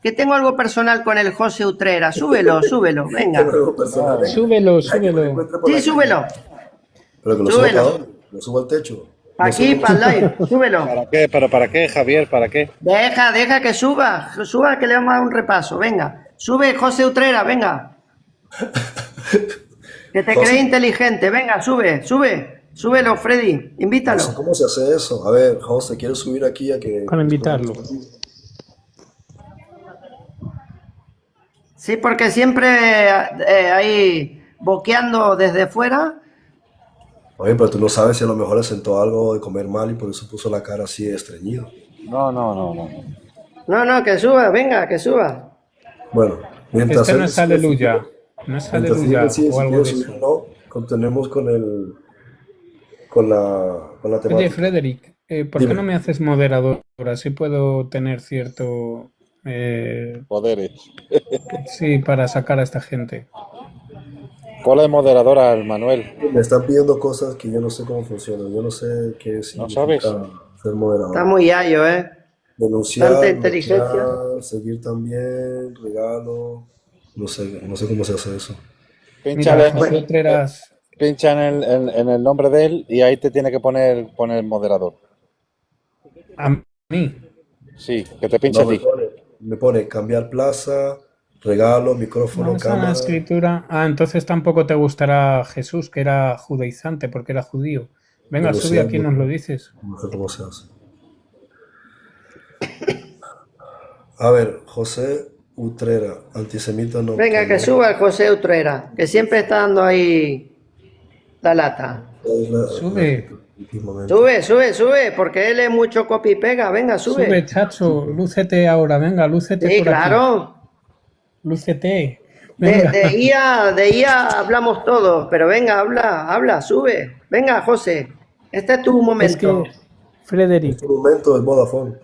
S2: que tengo algo personal con el José Utrera, súbelo,
S1: Tengo
S2: venga.
S1: algo personal, venga.
S3: Súbelo,
S1: Ay, que me lo
S3: súbelo.
S1: encuentre por
S2: Sí,
S1: la calle.
S2: súbelo,
S1: Pero que lo suba para
S2: súbelo.
S1: dónde, lo suba al techo.
S2: Pa'
S1: No sé
S2: aquí,
S1: cómo
S2: para el live, súbelo.
S4: ¿Para qué? ¿Pero para qué, Javier? ¿Para qué?
S2: Deja que suba que le vamos a dar un repaso, venga. Sube José Utrera, venga. Que te
S1: José.
S2: crees inteligente, venga, súbelo, Freddy,
S1: No sé
S2: invítalo.
S1: cómo se hace eso. A ver, José, quiero subir aquí a que...
S3: Para invitarlo.
S2: Sí, porque siempre ahí boqueando desde fuera.
S1: Oye, pero tú no sabes si a lo mejor le sentó algo de comer mal y por eso puso la cara así de estreñido.
S4: No.
S2: No, que suba, venga, que suba.
S1: Bueno, mientras
S3: Este no
S1: él
S3: es aleluya. No es
S1: mientras él
S3: aleluya
S1: decide
S3: o
S1: si
S3: algo
S1: quiere
S3: de
S1: subir o
S3: eso.
S1: no, continuemos con la
S3: Oye,
S1: temática.
S3: Frederick, ¿por qué
S1: Dime.
S3: no me haces moderador? Así puedo tener cierto...
S4: Poderes.
S3: sí, para sacar a esta gente.
S4: Ponle moderador al Manuel.
S1: Me están pidiendo cosas que yo no sé cómo funcionan. Yo no sé qué
S4: ¿No
S1: significa
S4: sabes?
S1: ser
S2: Está
S1: moderador.
S2: muy gallo,
S1: Denunciar,
S2: Tanta inteligencia.
S1: bloquear, seguir también, regalo. No sé cómo se hace eso.
S3: Mira,
S4: Pínchale,
S3: José Utreras,
S4: pincha en el nombre de él y ahí te tiene que poner moderador.
S3: a mí.
S4: Sí, que te pinche
S1: No,
S4: a ti.
S1: me pone cambiar plaza, regalo,
S3: No
S1: micrófono,
S3: me sale la
S1: cámara.
S3: escritura. Ah, entonces tampoco te gustará Jesús, que era judaizante, porque era judío. Venga, sube
S1: Denunciar,
S3: aquí y nos lo dices.
S1: no sé cómo se hace. A ver, José Utrera, antisemita no.
S2: Venga, que suba el José Utrera, que siempre está dando ahí la lata.
S3: Sube.
S1: Últimamente.
S2: Sube, porque él es mucho copy y pega. Venga,
S3: Sube,
S2: sube.
S3: chacho, lúcete ahora, venga, lúcete
S2: Sí,
S3: por aquí.
S2: claro.
S3: Lúcete. Venga.
S2: De IA hablamos todos, pero venga, habla, sube. Venga, José, este es tu
S3: Es
S2: momento.
S3: que, Frederick,
S1: Este momento es Vodafone.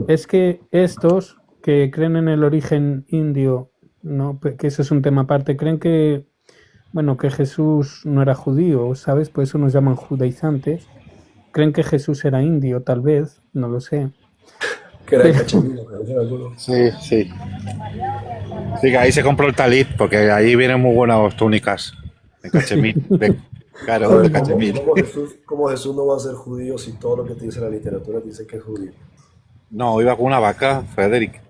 S3: es que estos que creen en el origen indio, no, que eso es un tema aparte, creen que, bueno, que Jesús no era judío, ¿sabes? Por eso nos llaman judaizantes. Creen que Jesús era indio, tal vez, no lo sé.
S1: Que era el cachemiro, me dicen algunos.
S4: Sí. Sí, que ahí se compró el talit, porque ahí vienen muy buenas túnicas de cachemir.
S1: A
S4: Claro,
S1: ver,
S4: de cachemir.
S1: ¿cómo Jesús no va a ser judío si todo lo que te dice la literatura te dice que es judío?
S4: No, iba con una vaca, Frederick.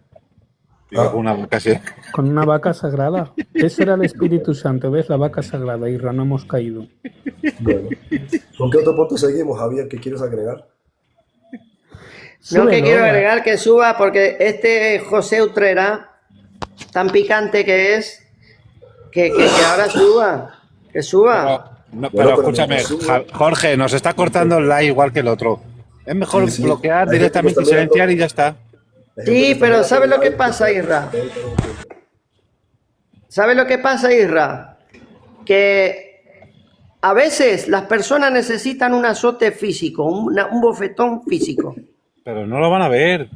S4: Iba con una vaca, sí.
S3: Con una vaca sagrada. Eso era el Espíritu Santo, ¿ves? La vaca sagrada, Irra, no hemos caído.
S1: Bueno, ¿con qué otro punto seguimos, Javier? ¿Qué quieres agregar?
S2: No, que
S3: Súbelo,
S2: quiero
S3: va.
S2: agregar que suba, porque este José Utrera, tan picante que es, que ahora suba, que suba.
S4: No,
S1: Bueno,
S4: pero
S1: pero
S4: escúchame,
S1: mientras sube-
S4: Jorge, nos está cortando el like igual que el otro. Es mejor
S1: Sí, sí.
S4: bloquear
S1: Hay gente que
S4: directamente y
S1: está mirando-
S4: silenciar y ya está.
S1: Hay gente que
S2: Sí,
S1: está
S2: pero
S1: mirando
S2: ¿sabes lo que
S1: live,
S2: pasa, Isra?
S1: que está interrumpiendo.
S2: ¿Sabes lo que pasa, Isra? Que a veces las personas necesitan un azote físico, un bofetón físico.
S4: Pero no lo van a ver.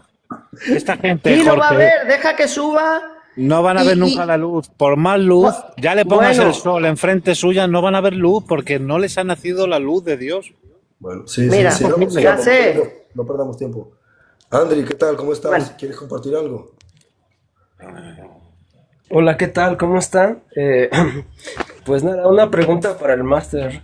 S4: Esta gente,
S2: Sí, lo va a
S4: Jorge,
S2: ver, deja que suba.
S4: no van a
S2: Y-
S4: ver
S2: y-
S4: nunca la luz. Por más luz, ya le pongas
S2: Bueno.
S4: el sol enfrente suya, no van a ver luz porque no les ha nacido la luz de Dios.
S1: Bueno, sí,
S2: Mira,
S1: sigamos,
S2: ya sé.
S1: no perdamos tiempo. Andri, ¿qué tal? ¿Cómo estás?
S2: Bueno.
S1: ¿Quieres compartir algo?
S5: Hola, ¿qué tal? ¿Cómo están? Pues nada, una pregunta para el máster.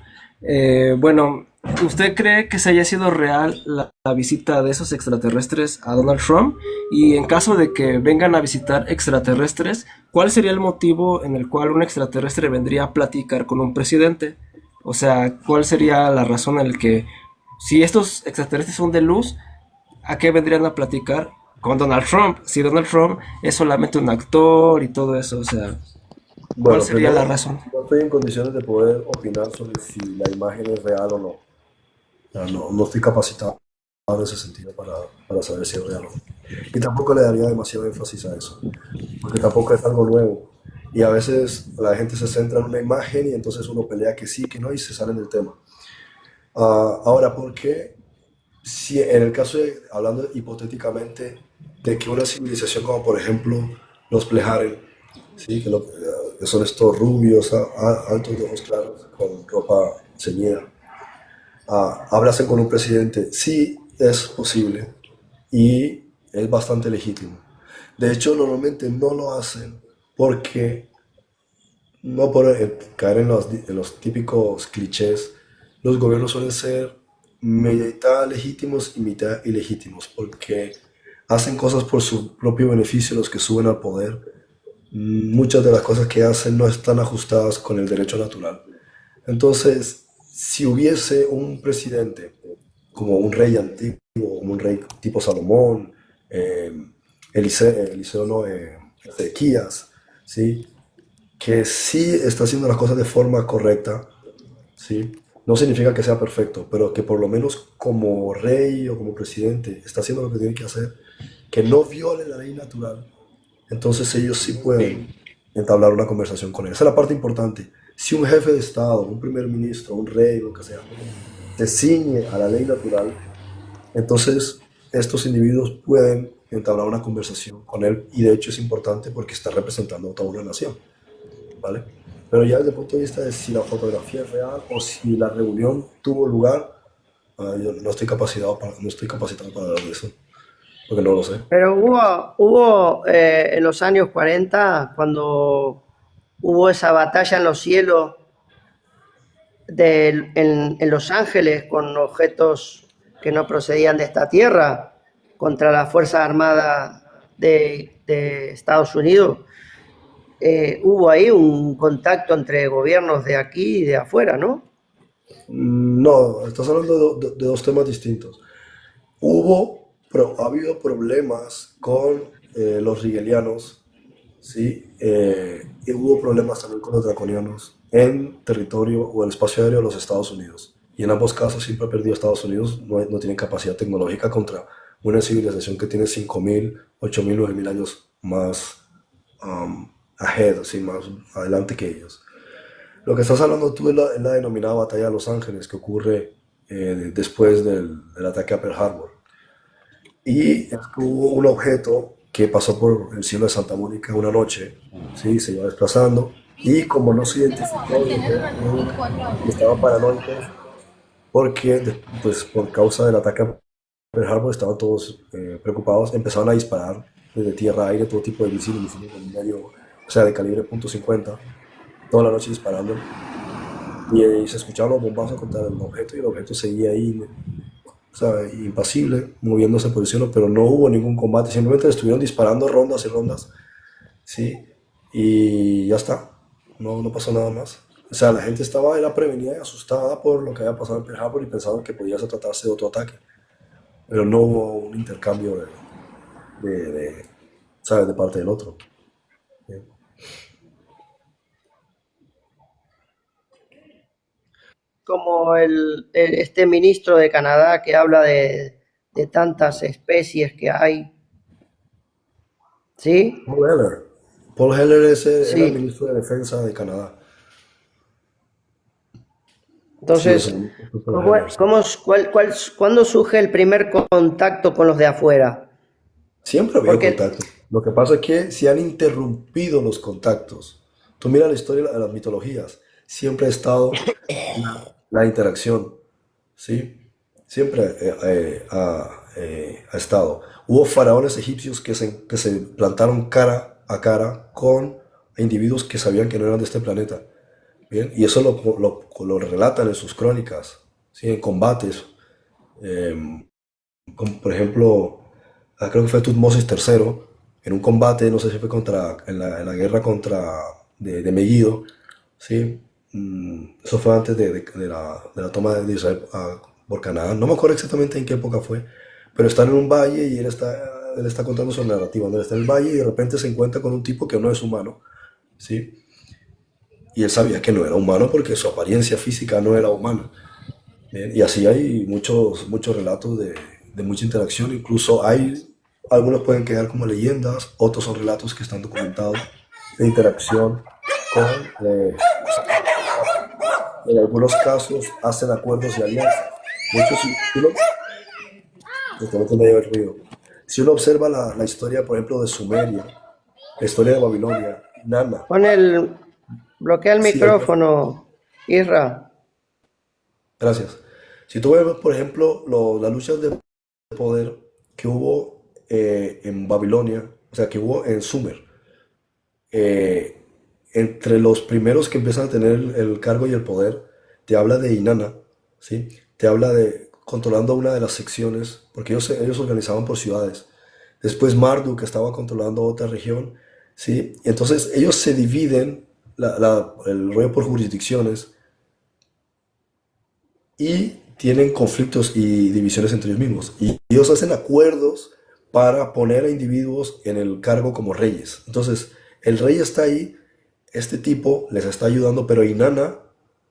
S5: Bueno, ¿usted cree que se haya sido real la visita de esos extraterrestres a Donald Trump? Y en caso de que vengan a visitar extraterrestres, ¿cuál sería el motivo en el cual un extraterrestre vendría a platicar con un presidente? O sea, ¿cuál sería la razón en la que, si estos extraterrestres son de luz, ¿a qué vendrían a platicar con Donald Trump? Si Donald Trump es solamente un actor y todo eso, o sea, ¿cuál sería la razón?
S1: No estoy en condiciones de poder opinar sobre si la imagen es real o no. No estoy capacitado. en ese sentido para saber si es real o no. Y tampoco le daría demasiado énfasis a eso, porque tampoco es algo nuevo. Y a veces la gente se centra en una imagen y entonces uno pelea que sí, que no y se salen del tema. Ahora, ¿por qué? Si en el caso de, hablando hipotéticamente, de que una civilización como por ejemplo los Plejaren, ¿sí? Que son estos rubios, altos de ojos claros, con ropa ceñida, hablasen con un presidente, sí es posible y es bastante legítimo. De hecho, normalmente no lo hacen porque, no por caer en los típicos clichés, los gobiernos suelen ser mitad legítimos y mitad ilegítimos, porque hacen cosas por su propio beneficio los que suben al poder. Muchas de las cosas que hacen no están ajustadas con el derecho natural. Entonces, si hubiese un presidente como un rey antiguo, como un rey tipo Salomón, eh, Eliseo no, Ezequías, ¿sí? Que sí está haciendo las cosas de forma correcta, ¿sí? No significa que sea perfecto, pero que por lo menos como rey o como presidente está haciendo lo que tiene que hacer, que no viole la ley natural, entonces ellos sí pueden entablar una conversación con él. Esa es la parte importante. Si un jefe de Estado, un primer ministro, un rey, lo que sea, se ciñe a la ley natural, entonces estos individuos pueden entablar una conversación con él y de hecho es importante porque está representando a toda una nación, ¿vale? Pero ya desde el punto de vista de si la fotografía es real o si la reunión tuvo lugar, yo no estoy capacitado para hablar de eso, porque no lo sé.
S2: Pero hubo en los años 40, cuando hubo esa batalla en los cielos en Los Ángeles con objetos que no procedían de esta tierra contra las Fuerzas Armadas de Estados Unidos. Hubo ahí un contacto entre gobiernos de aquí y de afuera, ¿no?
S1: No, estás hablando de dos temas distintos. Ha habido problemas con los rigelianos, ¿sí? Y hubo problemas también con los draconianos en territorio o el espacio aéreo de los Estados Unidos. Y en ambos casos siempre ha perdido Estados Unidos, no tiene capacidad tecnológica contra una civilización que tiene 5.000, 8.000, 9.000 años más ahead, así, más adelante que ellos. Lo que estás hablando tú es la denominada Batalla de Los Ángeles, que ocurre después del ataque a Pearl Harbor. Y es que hubo un objeto que pasó por el cielo de Santa Mónica una noche, ¿sí? Se iba desplazando, y como no se identificó, estaban paranoicos porque, pues, por causa del ataque a Pearl Harbor, estaban todos preocupados, empezaron a disparar desde tierra a aire todo tipo de misiles de medio, o sea, de calibre .50, toda la noche disparando. Y se escuchaban los bombazos contra el objeto y el objeto seguía ahí, o sea, impasible, moviéndose por el cielo, pero no hubo ningún combate, simplemente estuvieron disparando rondas y rondas, ¿sí? Y ya está, no pasó nada más. O sea, la gente era prevenida y asustada por lo que había pasado en Pearl Harbor y pensaban que podía tratarse de otro ataque, pero no hubo un intercambio ¿sabes? De parte del otro. ¿Sí?
S2: Como este ministro de Canadá que habla de tantas especies que hay, ¿sí?
S1: Paul Heller. Paul Heller era el
S2: Sí.
S1: ministro de Defensa de Canadá. Sí, es
S2: Entonces,
S1: el ministro Paul Heller, sí.
S2: ¿cuándo surge el primer contacto con los de afuera?
S1: Siempre había
S2: Porque,
S1: contacto. Lo que pasa es que se han interrumpido los contactos. Tú mira la historia de las mitologías. Siempre ha estado la interacción, ¿sí? Siempre ha estado. Hubo faraones egipcios que se plantaron cara a cara con individuos que sabían que no eran de este planeta. ¿Bien? Y eso lo relatan en sus crónicas, ¿sí? En combates. Como por ejemplo, creo que fue Tutmosis III, en un combate, no sé si fue en la guerra de Megiddo, ¿sí? Eso fue antes de la toma de Israel por Canaán. No me acuerdo exactamente en qué época fue, pero están en un valle y él está contando su narrativa, donde él está en el valle y de repente se encuentra con un tipo que no es humano, ¿sí? Y él sabía que no era humano porque su apariencia física no era humana. Bien, y así hay muchos relatos de de mucha interacción. Incluso hay, algunos pueden quedar como leyendas, otros son relatos que están documentados de interacción con, en algunos casos hacen acuerdos y alianzas. De hecho, si uno, justamente me lleva el ruido. Si uno observa la historia, por ejemplo, de Sumeria, la historia de Babilonia, Nana,
S2: Bloquea el
S1: sí,
S2: micrófono, Isra.
S1: gracias. Si tú ves, por ejemplo, las luchas de poder que hubo en Babilonia, o sea, que hubo en Sumer, eh, entre los primeros que empiezan a tener el cargo y el poder, te habla de Inanna, ¿sí? Te habla de controlando una de las secciones, porque ellos organizaban por ciudades. Después Marduk estaba controlando otra región, ¿sí? Entonces ellos se dividen el rollo por jurisdicciones y tienen conflictos y divisiones entre ellos mismos. Y ellos hacen acuerdos para poner a individuos en el cargo como reyes. Entonces, el rey está ahí, este tipo les está ayudando, pero Inanna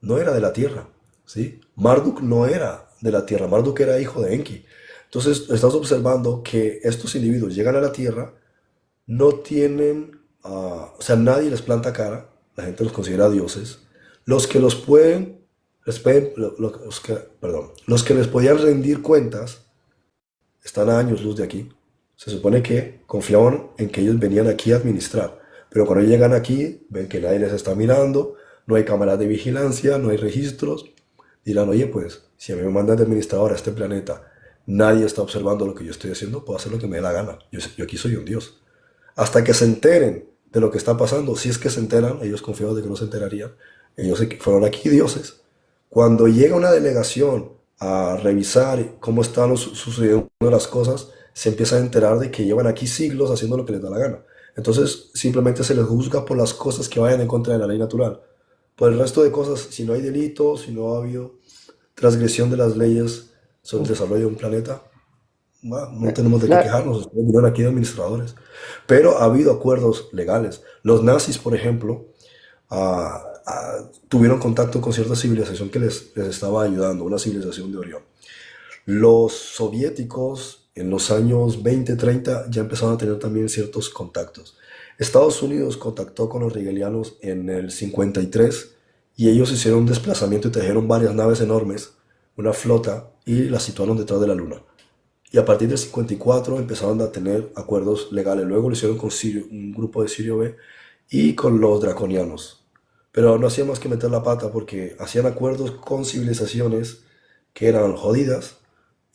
S1: no era de la tierra, ¿sí? Marduk no era de la tierra, Marduk era hijo de Enki. Entonces, estás observando que estos individuos llegan a la tierra, no tienen, o sea, nadie les planta cara, la gente los considera dioses. Los que los pueden, los que les podían rendir cuentas están a años luz de aquí. Se supone que confiaban en que ellos venían aquí a administrar, pero cuando llegan aquí, ven que nadie les está mirando, no hay cámaras de vigilancia, no hay registros, dirán, oye, pues, si a mí me mandan de administrador a este planeta, nadie está observando lo que yo estoy haciendo, puedo hacer lo que me dé la gana. Yo aquí soy un dios. Hasta que se enteren de lo que está pasando, si es que se enteran, ellos confiaban de que no se enterarían, ellos fueron aquí dioses. Cuando llega una delegación a revisar cómo están sucediendo las cosas, se empieza a enterar de que llevan aquí siglos haciendo lo que les da la gana. Entonces simplemente se les juzga por las cosas que vayan en contra de la ley natural. Por el resto de cosas, si no hay delito, si no ha habido transgresión de las leyes sobre el desarrollo de un planeta, no tenemos de qué
S2: La-
S1: quejarnos, vinieron aquí de administradores. Pero ha habido acuerdos legales. Los nazis, por ejemplo, tuvieron contacto con cierta civilización que les estaba ayudando, una civilización de Orión. Los soviéticos en los años 20, 30 ya empezaron a tener también ciertos contactos. Estados Unidos contactó con los rigelianos en el 53 y ellos hicieron un desplazamiento y trajeron varias naves enormes, una flota, y las situaron detrás de la Luna. Y a partir del 54 empezaron a tener acuerdos legales. Luego lo hicieron con un grupo de Sirio B y con los draconianos. Pero no hacían más que meter la pata porque hacían acuerdos con civilizaciones que eran jodidas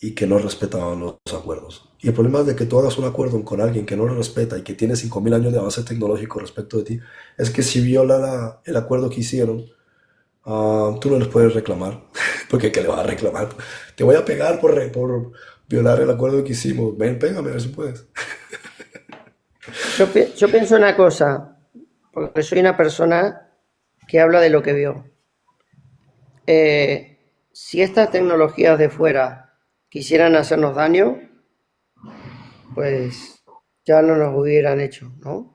S1: y que no respetaban los acuerdos. Y el problema de que tú hagas un acuerdo con alguien que no lo respeta y que tiene 5.000 años de avance tecnológico respecto de ti, es que si viola el acuerdo que hicieron, tú no les puedes reclamar. Porque ¿qué le vas a reclamar? Te voy a pegar por violar el acuerdo que hicimos. Ven, pégame, a ver si puedes.
S2: yo pienso una cosa, porque soy una persona que habla de lo que vio. Si estas tecnologías de fuera quisieran hacernos daño, pues ya no nos hubieran hecho, ¿no?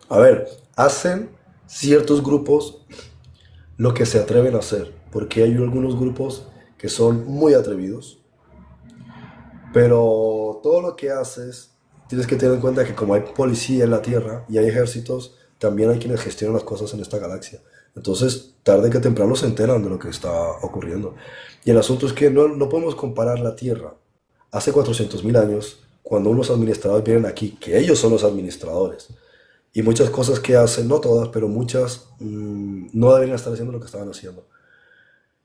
S1: A ver, hacen ciertos grupos lo que se atreven a hacer, porque hay algunos grupos que son muy atrevidos, pero todo lo que haces, tienes que tener en cuenta que como hay policía en la Tierra y hay ejércitos, también hay quienes gestionan las cosas en esta galaxia. Entonces, tarde que temprano se enteran de lo que está ocurriendo. Y el asunto es que no podemos comparar la Tierra hace 400.000 años, cuando unos administradores vienen aquí, que ellos son los administradores. Y muchas cosas que hacen, no todas, pero muchas, no deberían estar haciendo lo que estaban haciendo.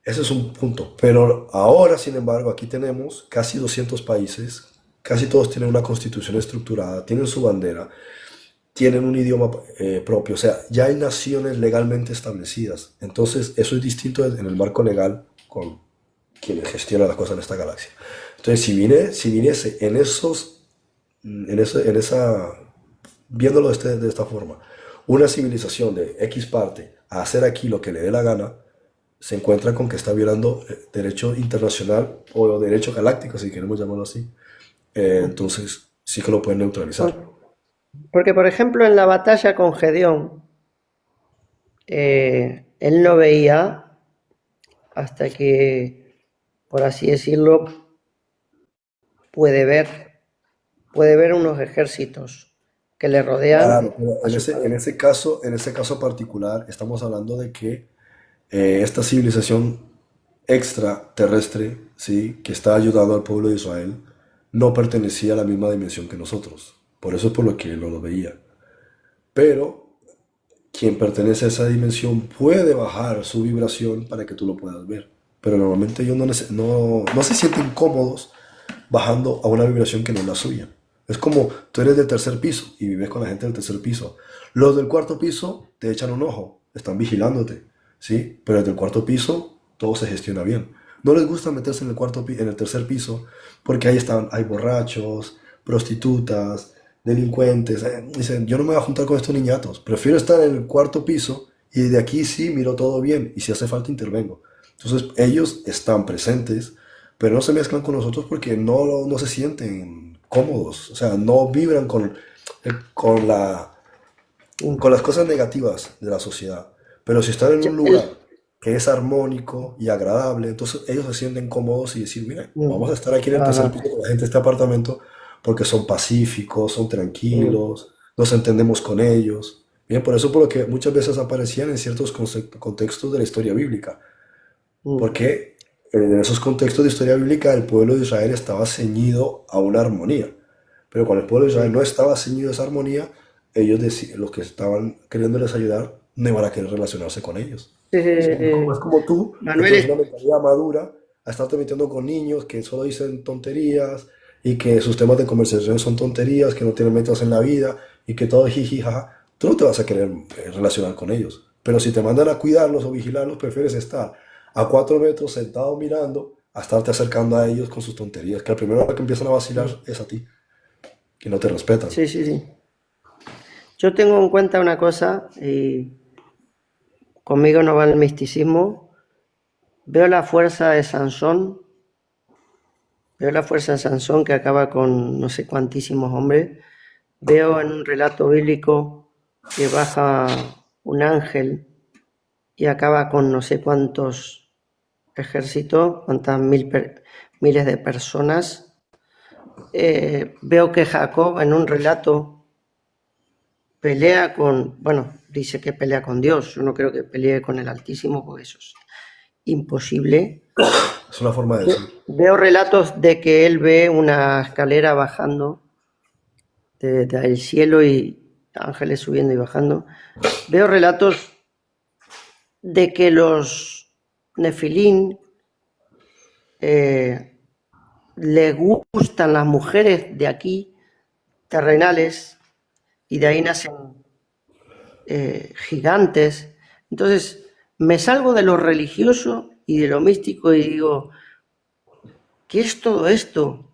S1: Ese es un punto. Pero ahora, sin embargo, aquí tenemos casi 200 países, casi todos tienen una constitución estructurada, tienen su bandera, tienen un idioma propio, o sea, ya hay naciones legalmente establecidas. Entonces, eso es distinto en el marco legal con quienes gestionan las cosas en esta galaxia. Entonces, si viniese en esos, en esa, viéndolo de esta forma, una civilización de X parte a hacer aquí lo que le dé la gana, se encuentra con que está violando derecho internacional o derecho galáctico, si queremos llamarlo así. Entonces, sí que lo pueden neutralizar.
S2: Porque, por ejemplo, en la batalla con Gedeón, él no veía hasta que, por así decirlo, puede ver unos ejércitos que le rodean
S1: Claro, pero
S2: a su padre.
S1: en ese caso particular, estamos hablando de que esta civilización extraterrestre, ¿sí? Que está ayudando al pueblo de Israel, no pertenecía a la misma dimensión que nosotros. Por eso es por lo que él no lo veía. Pero quien pertenece a esa dimensión puede bajar su vibración para que tú lo puedas ver. Pero normalmente ellos no se sienten cómodos bajando a una vibración que no es la suya. Es como tú eres del tercer piso y vives con la gente del tercer piso. Los del cuarto piso te echan un ojo, están vigilándote, ¿sí? Pero desde el cuarto piso todo se gestiona bien. No les gusta meterse en en el tercer piso porque ahí están, hay borrachos, prostitutas, delincuentes. Dicen, yo no me voy a juntar con estos niñatos. Prefiero estar en el cuarto piso y de aquí sí miro todo bien y si hace falta intervengo. Entonces ellos están presentes, pero no se mezclan con nosotros porque no se sienten cómodos, o sea, no vibran con con las cosas negativas de la sociedad. Pero si están en
S2: Ya,
S1: un lugar que es armónico y agradable, entonces ellos se sienten cómodos y decir, mira, vamos a estar aquí en el tercer
S2: ajá.
S1: piso con la gente de este apartamento porque son pacíficos, son
S2: Mm,
S1: tranquilos, nos entendemos con ellos. Bien, por eso por lo que muchas veces aparecían en ciertos contextos de la historia bíblica.
S2: mm.
S1: Porque en esos contextos de historia bíblica el pueblo de Israel estaba ceñido a una armonía. Pero cuando el pueblo de Israel no estaba ceñido a esa armonía, los que estaban queriéndoles ayudar no iban a querer relacionarse con ellos. ¿Sí? Es como tú, que
S2: Manuel,
S1: tienes una mentalidad madura, a estarte metiendo con niños que solo dicen tonterías y que sus temas de conversación son tonterías, que no tienen metas en la vida y que todo es jiji, jaja. Tú no te vas a querer relacionar con ellos. Pero si te mandan a cuidarlos o vigilarlos, prefieres estar a 4 metros sentado mirando a estarte acercando a ellos con sus tonterías, que al primero que empiezan a vacilar es a ti, que no te respetan.
S2: sí, sí, sí. Yo tengo en cuenta una cosa, y conmigo no va el misticismo. Veo la fuerza de Sansón, veo la fuerza de Sansón que acaba con no sé cuantísimos hombres. Veo en un relato bíblico que baja un ángel y acaba con no sé cuántos ejércitos, cuántas miles de personas. Veo que Jacob en un relato pelea bueno, dice que pelea con Dios. Yo no creo que pelee con el Altísimo porque eso es imposible.
S1: Es una forma de decir.
S2: Veo relatos de que él ve una escalera bajando del cielo y ángeles subiendo y bajando. Veo relatos de que los nefilín les gustan las mujeres de aquí, terrenales, y de ahí nacen gigantes. Entonces, me salgo de lo religioso y de lo místico y digo, ¿qué es todo esto?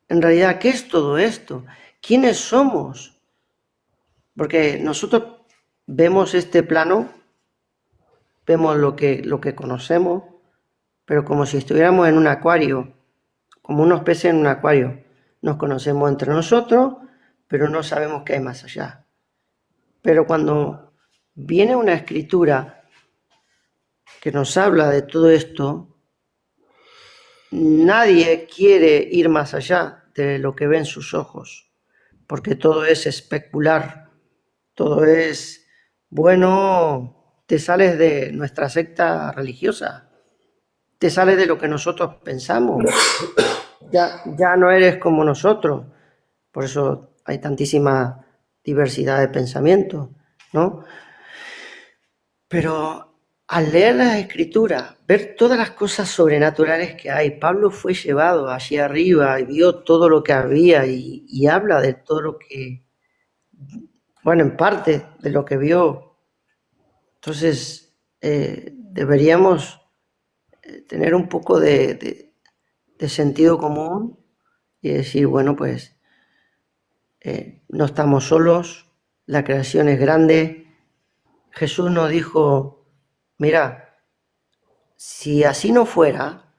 S2: En realidad, ¿qué es todo esto? ¿Quiénes somos? Porque nosotros vemos este plano, vemos lo que conocemos, pero como si estuviéramos en un acuario, como unos peces en un acuario. Nos conocemos entre nosotros, pero no sabemos qué hay más allá. Pero cuando viene una escritura que nos habla de todo esto, nadie quiere ir más allá de lo que ven sus ojos, porque todo es especular, todo es, bueno, te sales de nuestra secta religiosa, te sales de lo que nosotros pensamos, ya no eres como nosotros, por eso hay tantísima diversidad de pensamiento, ¿no? Pero al leer las escrituras, ver todas las cosas sobrenaturales que hay, Pablo fue llevado allí arriba y vio todo lo que había y habla de todo lo que, bueno, en parte de lo que vio. Entonces, deberíamos tener un poco de sentido común y decir, bueno, pues no estamos solos, la creación es grande. Jesús nos dijo, mira, si así no fuera,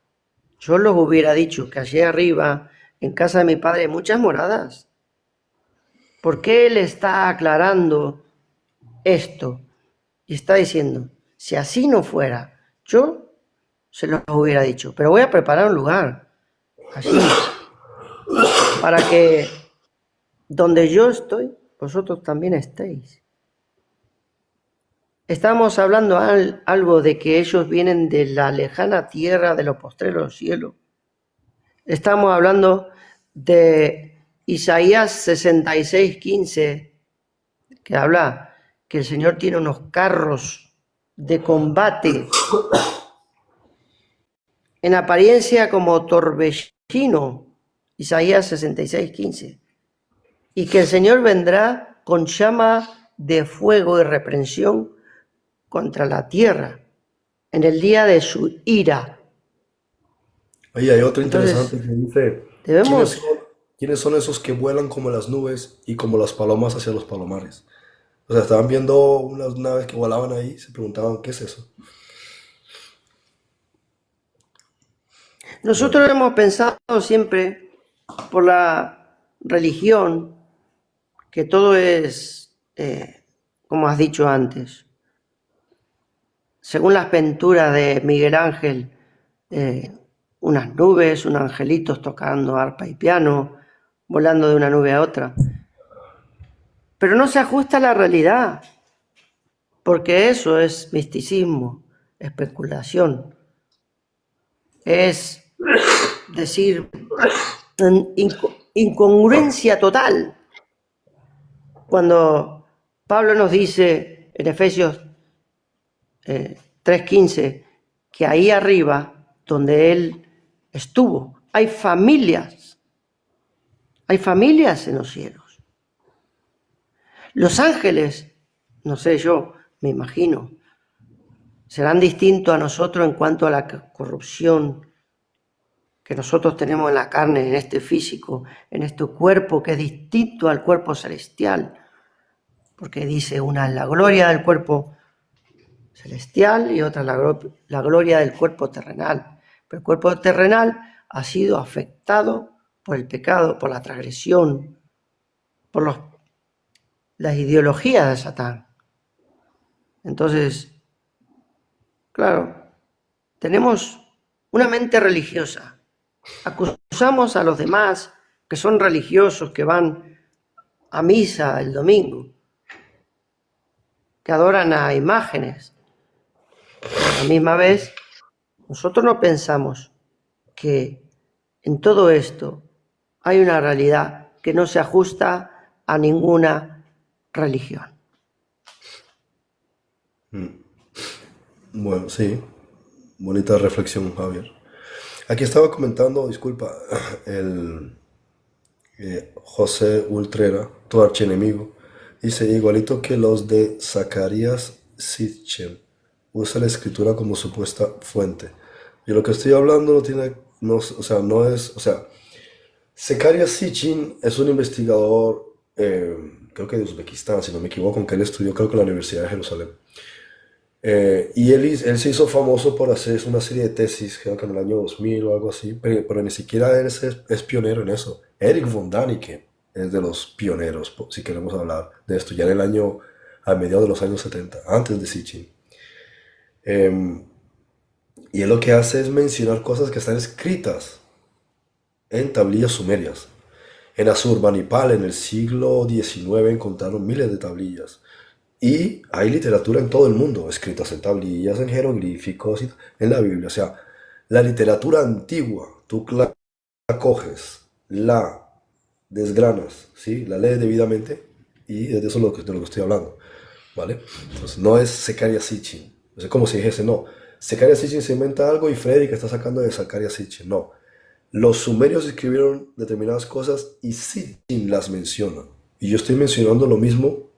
S2: yo los hubiera dicho que allí arriba, en casa de mi padre, hay muchas moradas. ¿Por qué él está aclarando esto? Y está diciendo, si así no fuera, yo se los hubiera dicho, pero voy a preparar un lugar. allí, para que donde yo estoy, vosotros también estéis. Estamos hablando algo de que ellos vienen de la lejana tierra de los postreros cielos. Estamos hablando de Isaías 66:15, que habla que el Señor tiene unos carros de combate en apariencia como torbellino, Isaías 66:15, y que el Señor vendrá con llama de fuego y reprensión contra la tierra en el día de su ira.
S1: Oye, hay otro
S2: Entonces,
S1: interesante que dice,
S2: debemos,
S1: ¿quiénes son esos que vuelan como las nubes y como las palomas hacia los palomares? O sea, estaban viendo unas naves que volaban ahí, se preguntaban, ¿qué es eso?
S2: nosotros hemos pensado siempre por la religión que todo es, como has dicho antes, según las pinturas de Miguel Ángel, unas nubes, unos angelitos tocando arpa y piano, volando de una nube a otra. Pero no se ajusta a la realidad, porque eso es misticismo, especulación. Es decir, incongruencia total. Cuando Pablo nos dice en Efesios 3:15 que ahí arriba, donde él estuvo, hay familias en los cielos. Los ángeles, no sé, yo me imagino, serán distintos a nosotros en cuanto a la corrupción que nosotros tenemos en la carne, en este físico, en este cuerpo que es distinto al cuerpo celestial, porque dice una es la gloria del cuerpo celestial y otra la gloria del cuerpo terrenal. Pero el cuerpo terrenal ha sido afectado por el pecado, por la transgresión, por las ideologías de Satán. Entonces, claro, tenemos una mente religiosa. Acusamos a los demás que son religiosos, que van a misa el domingo, que adoran a imágenes. A la misma vez, nosotros no pensamos que en todo esto hay una realidad que no se ajusta a ninguna religión.
S1: Bueno, sí, bonita reflexión, Javier. Aquí estaba comentando, disculpa, el José Ultrera, tu archienemigo, dice, igualito que los de Zacarías Sitchin, usa la escritura como supuesta fuente. Y lo que estoy hablando no tiene, no, o sea, no es, o sea, Zecharia Sitchin es un investigador, creo que de Uzbekistán, si no me equivoco, aunque él estudió creo que en la Universidad de Jerusalén. Y él se hizo famoso por hacer una serie de tesis, creo que en el año 2000 o algo así, pero ni siquiera él es pionero en eso. Erich von Däniken es de los pioneros, si queremos hablar de esto, ya en el año, a mediados de los años 70, antes de Sitchin. Y él lo que hace es mencionar cosas que están escritas en tablillas sumerias. En Asurbanipal, en el siglo XIX, encontraron miles de tablillas. Y hay literatura en todo el mundo, escritas en tablillas, en jeroglíficos, en la Biblia. O sea, la literatura antigua, tú la coges, la desgranas, ¿sí? La lees debidamente y de eso es de lo que estoy hablando, ¿vale? Entonces, no es Zecharia Sitchin. Es como si dijese, no, Zecharia Sitchin se inventa algo y Freddy que está sacando de Zecharia Sitchin. No, los sumerios escribieron determinadas cosas y Sitchin las menciona. Y yo estoy mencionando lo mismo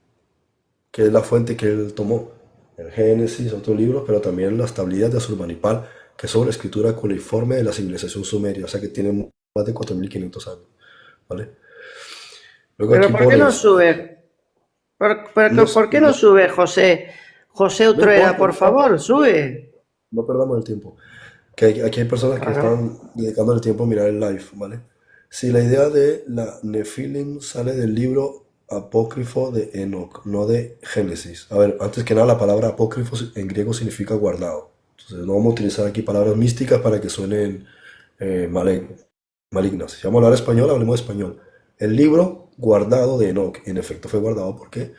S1: que es la fuente que él tomó. El Génesis, otros libros, pero también las tablillas de Asurbanipal, que son la escritura cuneiforme de la civilización sumeria, o sea que tienen más de 4500 años, ¿vale? Luego
S2: Pero
S1: aquí
S2: ¿por qué no
S1: pones,
S2: sube?
S1: no,
S2: ¿Por qué no sube, José? José
S1: no
S2: Utrera,
S1: importa,
S2: por favor, sube.
S1: no perdamos el tiempo. Que aquí hay personas que
S2: Claro.
S1: están dedicando el tiempo a mirar el live, ¿vale? Si la idea de la Nefilim sale del libro apócrifo de Enoch, no de Génesis. A ver, antes que nada, la palabra apócrifo en griego significa guardado. Entonces, no vamos a utilizar aquí palabras místicas para que suenen mal, malignas. Si vamos a hablar español, hablemos español. El libro guardado de Enoch, en efecto fue guardado porque,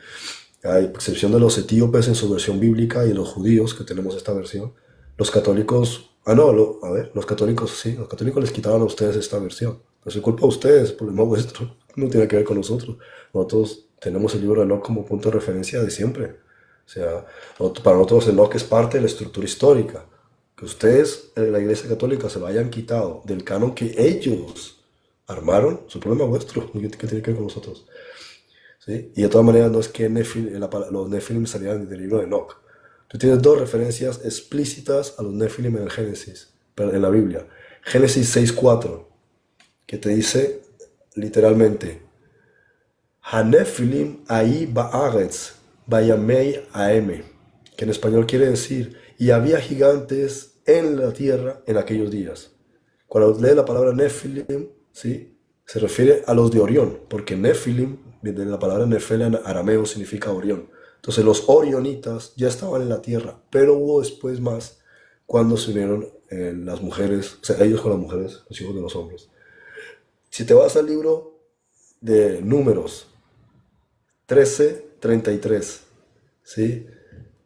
S1: a excepción de los etíopes en su versión bíblica y los judíos que tenemos esta versión, los católicos, los católicos sí, los católicos les quitaron a ustedes esta versión. No es culpa de ustedes, problema vuestro, no tiene que ver con nosotros. Nosotros tenemos el libro de Enoch como punto de referencia de siempre. O sea, para nosotros Enoch es parte de la estructura histórica. Que ustedes, la Iglesia Católica, se lo hayan quitado del canon que ellos armaron, es un problema vuestro, ¿qué tiene que ver con nosotros? ¿Sí? Y de todas maneras no es que los Nefilim salieran del libro de Enoch. Tú tienes dos referencias explícitas a los Nefilim en el Génesis, en la Biblia. Génesis 6:4, que te dice literalmente, Hanefilim ahí ba'aretz, bayamei aeme, que en español quiere decir, y había gigantes en la tierra en aquellos días. Cuando lee la palabra Nefilim, ¿sí?, se refiere a los de Orión, porque Nefilim, de la palabra Nefel en arameo, significa Orión. Entonces los orionitas ya estaban en la tierra, pero hubo después más cuando se unieron las mujeres, o sea, ellos con las mujeres, los hijos de los hombres. Si te vas al libro de Números 13:33, ¿sí?,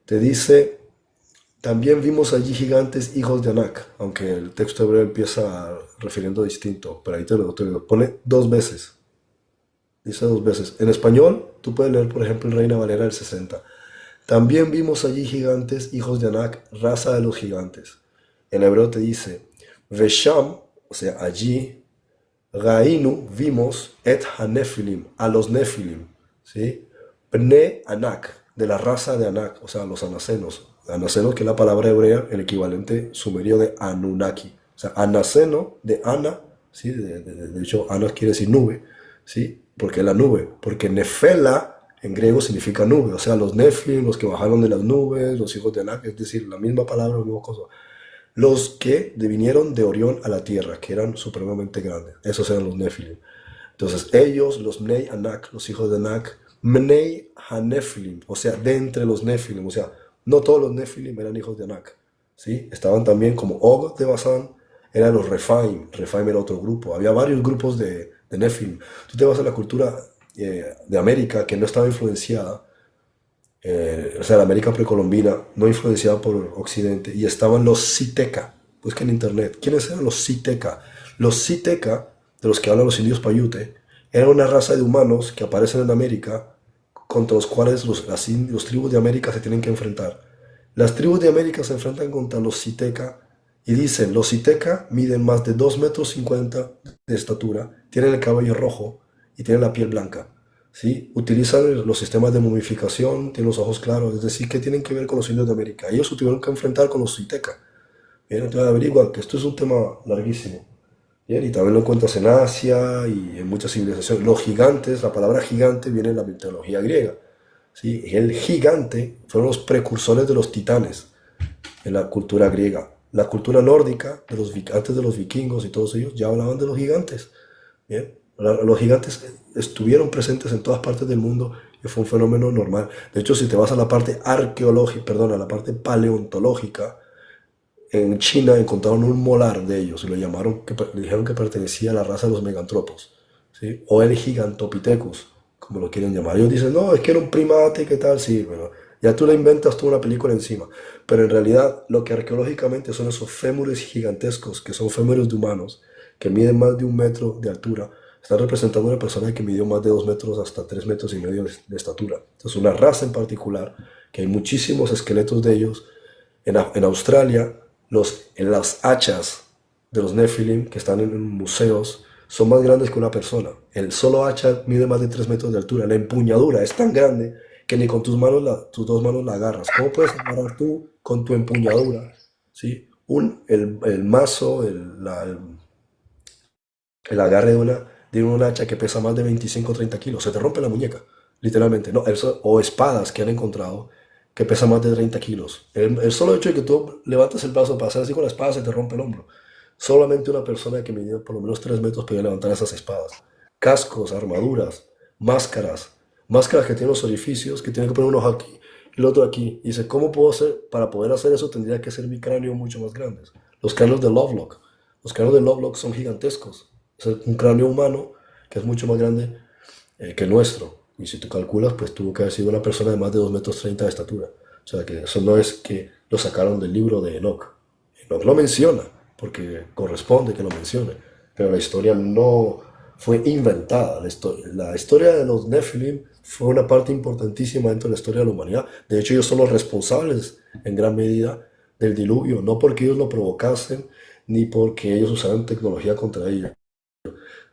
S1: te dice, también vimos allí gigantes hijos de Anak, aunque el texto hebreo empieza refiriendo distinto, pero ahí te lo pone dos veces. Dice dos veces. En español, tú puedes leer, por ejemplo, en Reina Valera del 60. También vimos allí gigantes hijos de Anak, raza de los gigantes. En hebreo te dice, Vesham, o sea, allí, Rainu, vimos, et hanefilim, a los nefilim, ¿sí? Bne Anak, de la raza de Anak, o sea, los anacenos. Anaceno, que es la palabra hebrea, el equivalente sumerio de Anunnaki. O sea, anaceno de Ana, ¿sí? De hecho, Ana quiere decir nube, ¿sí? ¿Por qué la nube? Porque Nefela en griego significa nube, o sea, los Nefilim, los que bajaron de las nubes, los hijos de Anak, es decir, la misma palabra, la misma cosa. Los que vinieron de Orión a la tierra, que eran supremamente grandes, esos eran los Nefilim. Entonces, ellos, los Mnei Anak, los hijos de Anak, Mnei Hanefilim, o sea, de entre los Nefilim, o sea, no todos los Nefilim eran hijos de Anak, ¿sí? Estaban también como Og de Basán, eran los Refaim. Refaim era otro grupo. Había varios grupos de Nefilim. Tú te vas a la cultura de América que no estaba influenciada, o sea, la América precolombina, no influenciada por Occidente, y estaban los Citeca. Busca en internet. ¿Quiénes eran los Citeca? Los Citeca, de los que hablan los indios Paiute, eran una raza de humanos que aparecen en América, contra los cuales los tribus de América se tienen que enfrentar. Las tribus de América se enfrentan contra los Citeca y dicen, los Citeca miden más de 2,50 m de estatura, tienen el cabello rojo y tienen la piel blanca, ¿sí? Utilizan los sistemas de momificación, tienen los ojos claros, es decir, que tienen que ver con los indios de América. Ellos se tuvieron que enfrentar con los Citeca. Bien, entonces averiguan que esto es un tema larguísimo. Bien, y también lo encuentras en Asia y en muchas civilizaciones. Los gigantes, la palabra gigante viene de la mitología griega, ¿sí? El gigante fueron los precursores de los titanes en la cultura griega. La cultura nórdica, antes de los vikingos y todos ellos, ya hablaban de los gigantes. Bien, los gigantes estuvieron presentes en todas partes del mundo y fue un fenómeno normal. De hecho, si te vas a la parte arqueológica, a la parte paleontológica, en China encontraron un molar de ellos y lo llamaron, le dijeron que pertenecía a la raza de los megantropos, ¿sí? O el Gigantopithecus, como lo quieren llamar. Ellos dicen, no, es que era un primate, ¿qué tal? Sí, pero ya tú le inventas toda una película encima. Pero en realidad, lo que arqueológicamente son esos fémures gigantescos, que son fémures de humanos, que miden más de 1 metro de altura, están representando a una persona que midió más de 2 metros hasta 3,5 metros de estatura. Entonces, una raza en particular, que hay muchísimos esqueletos de ellos. En Australia, las hachas de los Nefilim que están en museos son más grandes que una persona. El solo hacha mide más de 3 metros de altura. La empuñadura es tan grande que ni con tus dos manos la agarras. ¿Cómo puedes agarrar tú con tu empuñadura, ¿sí? El mazo, el agarre de un hacha que pesa más de 25 o 30 kilos? Se te rompe la muñeca, literalmente. No, o espadas que han encontrado que pesa más de 30 kilos. El solo hecho de que tú levantes el brazo para hacer así con la espada se te rompe el hombro. Solamente una persona que midía por lo menos 3 metros podía levantar esas espadas. Cascos, armaduras, máscaras que tienen los orificios, que tienen que poner uno aquí y el otro aquí. Y dice, ¿cómo puedo hacer? Para poder hacer eso tendría que ser mi cráneo mucho más grande. Los cráneos de Lovelock. Los cráneos de Lovelock son gigantescos. O sea, un cráneo humano que es mucho más grande que el nuestro. Y si tú calculas, pues tuvo que haber sido una persona de más de 2,30 m de estatura. O sea, que eso no es que lo sacaron del libro de Enoch. Enoch lo menciona, porque corresponde que lo mencione. Pero la historia no fue inventada. La historia de los Nephilim fue una parte importantísima dentro de la historia de la humanidad. De hecho, ellos son los responsables en gran medida del diluvio, no porque ellos lo provocasen, ni porque ellos usaran tecnología contra ella,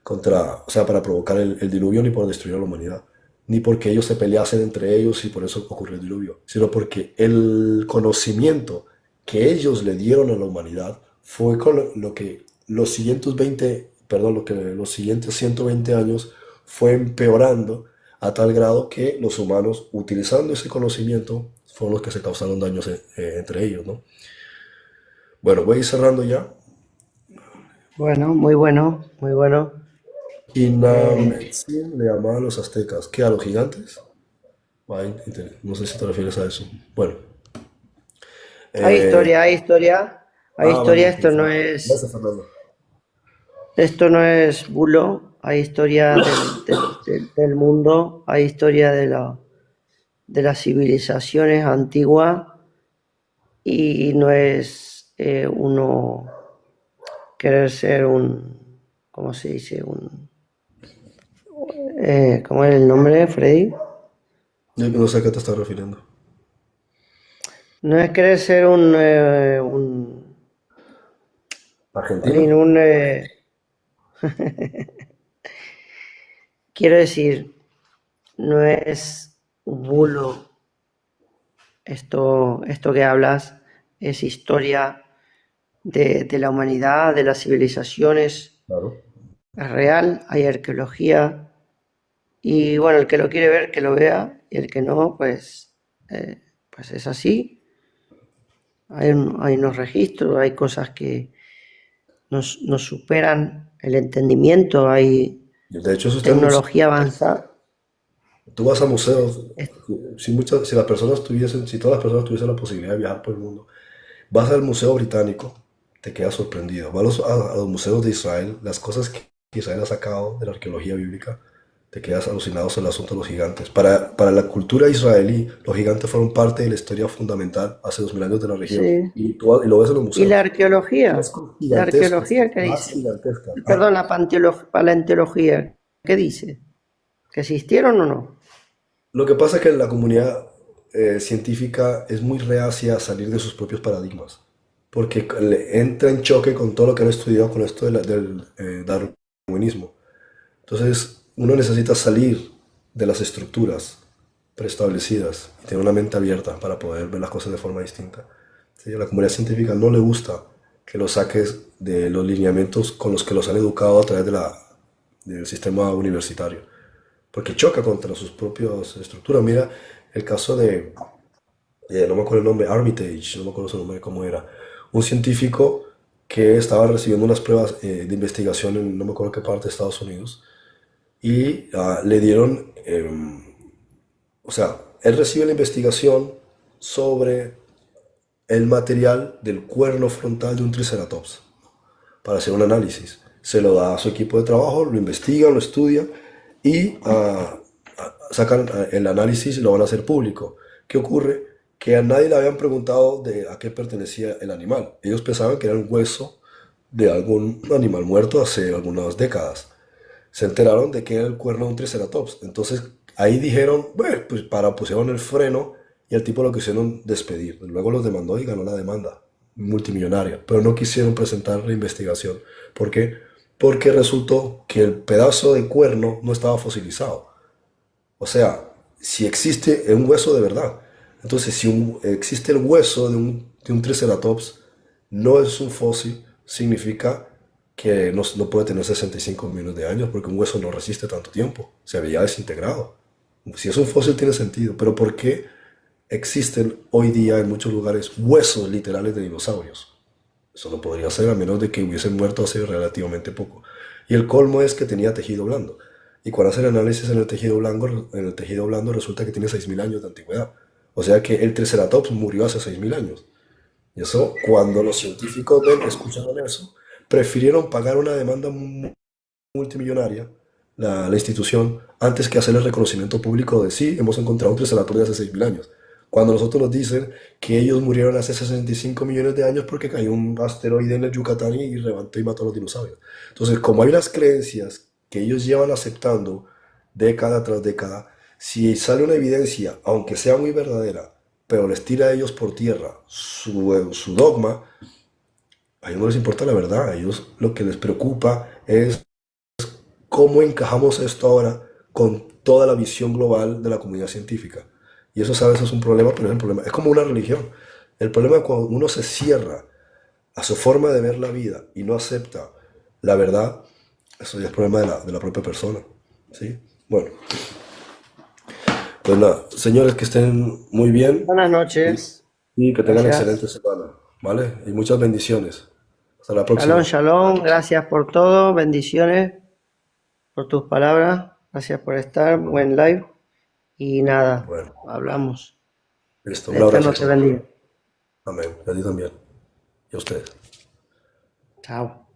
S1: o sea, para provocar el diluvio, ni por destruir a la humanidad, ni porque ellos se peleasen entre ellos y por eso ocurrió el diluvio, sino porque el conocimiento que ellos le dieron a la humanidad fue con lo que los siguientes 20, perdón, lo que los siguientes 120 años fue empeorando a tal grado que los humanos, utilizando ese conocimiento, fueron los que se causaron daños entre ellos, ¿no? Bueno, voy a ir cerrando ya.
S2: Bueno, muy bueno, muy bueno.
S1: Inametzin le llamaban a los aztecas. ¿Qué? ¿A los gigantes? No sé si te refieres a eso. Bueno.
S2: Hay
S1: eh,
S2: historia, hay historia, hay
S1: Vale,
S2: historia, esto no
S1: gracias,
S2: es,
S1: Fernando.
S2: esto no es bulo, hay historia del mundo, hay historia de las civilizaciones antiguas y no es uno querer ser un, ¿cómo se dice? ¿Cómo es el nombre, Freddy?
S1: Yo no sé a qué te estás refiriendo.
S2: No es querer ser
S1: ¿Argentina?
S2: Jolín, quiero decir, no es bulo esto que hablas, es historia de la humanidad, de las civilizaciones,
S1: Claro.
S2: es real, hay arqueología, y bueno, el que lo quiere ver, que lo vea, y el que no, pues es así. Hay unos registros, hay cosas que nos superan el entendimiento, hay
S1: De hecho, eso está en museos.
S2: tecnología avanzada.
S1: Tú vas a museos. Si las personas tuviesen, si todas las personas tuviesen la posibilidad de viajar por el mundo, vas al Museo Británico, te quedas sorprendido. Vas a los museos de Israel, las cosas que Israel ha sacado de la arqueología bíblica, te quedas alucinado sobre el asunto de los gigantes. Para la cultura israelí, los gigantes fueron parte de la historia fundamental hace 2000 años de la región.
S2: Sí.
S1: Y lo ves en los
S2: ¿Y la
S1: museos.
S2: arqueología?
S1: Frescos
S2: ¿La
S1: gigantescos,
S2: arqueología qué
S1: más
S2: dice?
S1: gigantescas.
S2: Perdón, la paleontología, ¿qué dice? ¿Que existieron o no?
S1: Lo que pasa es que la comunidad científica es muy reacia a salir de sus propios paradigmas, porque le entra en choque con todo lo que han estudiado con esto del darwinismo. Entonces, uno necesita salir de las estructuras preestablecidas y tener una mente abierta para poder ver las cosas de forma distinta. Sí, a la comunidad científica no le gusta que los saques de los lineamientos con los que los han educado a través del sistema universitario, porque choca contra sus propias estructuras. Mira el caso no me acuerdo el nombre, Armitage, no me acuerdo su nombre, cómo era, un científico que estaba recibiendo unas pruebas de investigación en no me acuerdo qué parte de Estados Unidos, y le dieron, o sea, él recibe la investigación sobre el material del cuerno frontal de un triceratops para hacer un análisis. Se lo da a su equipo de trabajo, lo investigan, lo estudian y sacan el análisis y lo van a hacer público. ¿Qué ocurre? Que a nadie le habían preguntado de a qué pertenecía el animal. Ellos pensaban que era un hueso de algún animal muerto hace algunas décadas. Se enteraron de que era el cuerno de un triceratops. Entonces ahí dijeron, bueno, pues pusieron el freno y al tipo lo quisieron despedir. Luego los demandó y ganó la demanda multimillonaria, pero no quisieron presentar la investigación. ¿Por qué? Porque resultó que el pedazo de cuerno no estaba fosilizado. O sea, si existe un hueso de verdad. Entonces, si existe el hueso de un triceratops, no es un fósil, significa que no puede tener 65 millones de años porque un hueso no resiste tanto tiempo, se había desintegrado. Si es un fósil tiene sentido, pero ¿por qué existen hoy día en muchos lugares huesos literales de dinosaurios? Eso no podría ser a menos de que hubiesen muerto hace relativamente poco. Y el colmo es que tenía tejido blando. Y cuando hacen análisis en el tejido blando resulta que tiene 6.000 años de antigüedad. O sea que el Triceratops murió hace 6.000 años. Y eso, cuando los científicos escucharon eso, prefirieron pagar una demanda multimillonaria, la institución, antes que hacer el reconocimiento público de sí, hemos encontrado un triceratops de hace 6.000 años. Cuando nosotros nos dicen que ellos murieron hace 65 millones de años porque cayó un asteroide en el Yucatán y levantó y mató a los dinosaurios. Entonces, como hay unas creencias que ellos llevan aceptando década tras década, si sale una evidencia, aunque sea muy verdadera, pero les tira a ellos por tierra su dogma, a ellos no les importa la verdad, a ellos lo que les preocupa es cómo encajamos esto ahora con toda la visión global de la comunidad científica. Y eso, sabes, es un problema, pero es el problema. Es como una religión. El problema es cuando uno se cierra a su forma de ver la vida y no acepta la verdad, eso ya es problema de la propia persona. ¿Sí? Bueno, pues nada, señores, que estén muy bien
S2: Buenas noches.
S1: y que tengan
S2: Gracias.
S1: excelente semana, ¿vale? Y muchas bendiciones. Hasta la
S2: Shalom,
S1: próxima.
S2: shalom. Gracias por todo. Bendiciones por tus palabras. Gracias por estar. Buen live. Y nada,
S1: Bueno,
S2: hablamos.
S1: listo.
S2: El
S1: Un abrazo
S2: Eterno
S1: a
S2: te
S1: todos.
S2: bendiga.
S1: Amén. Y a ti también. Y a ustedes.
S2: Chao.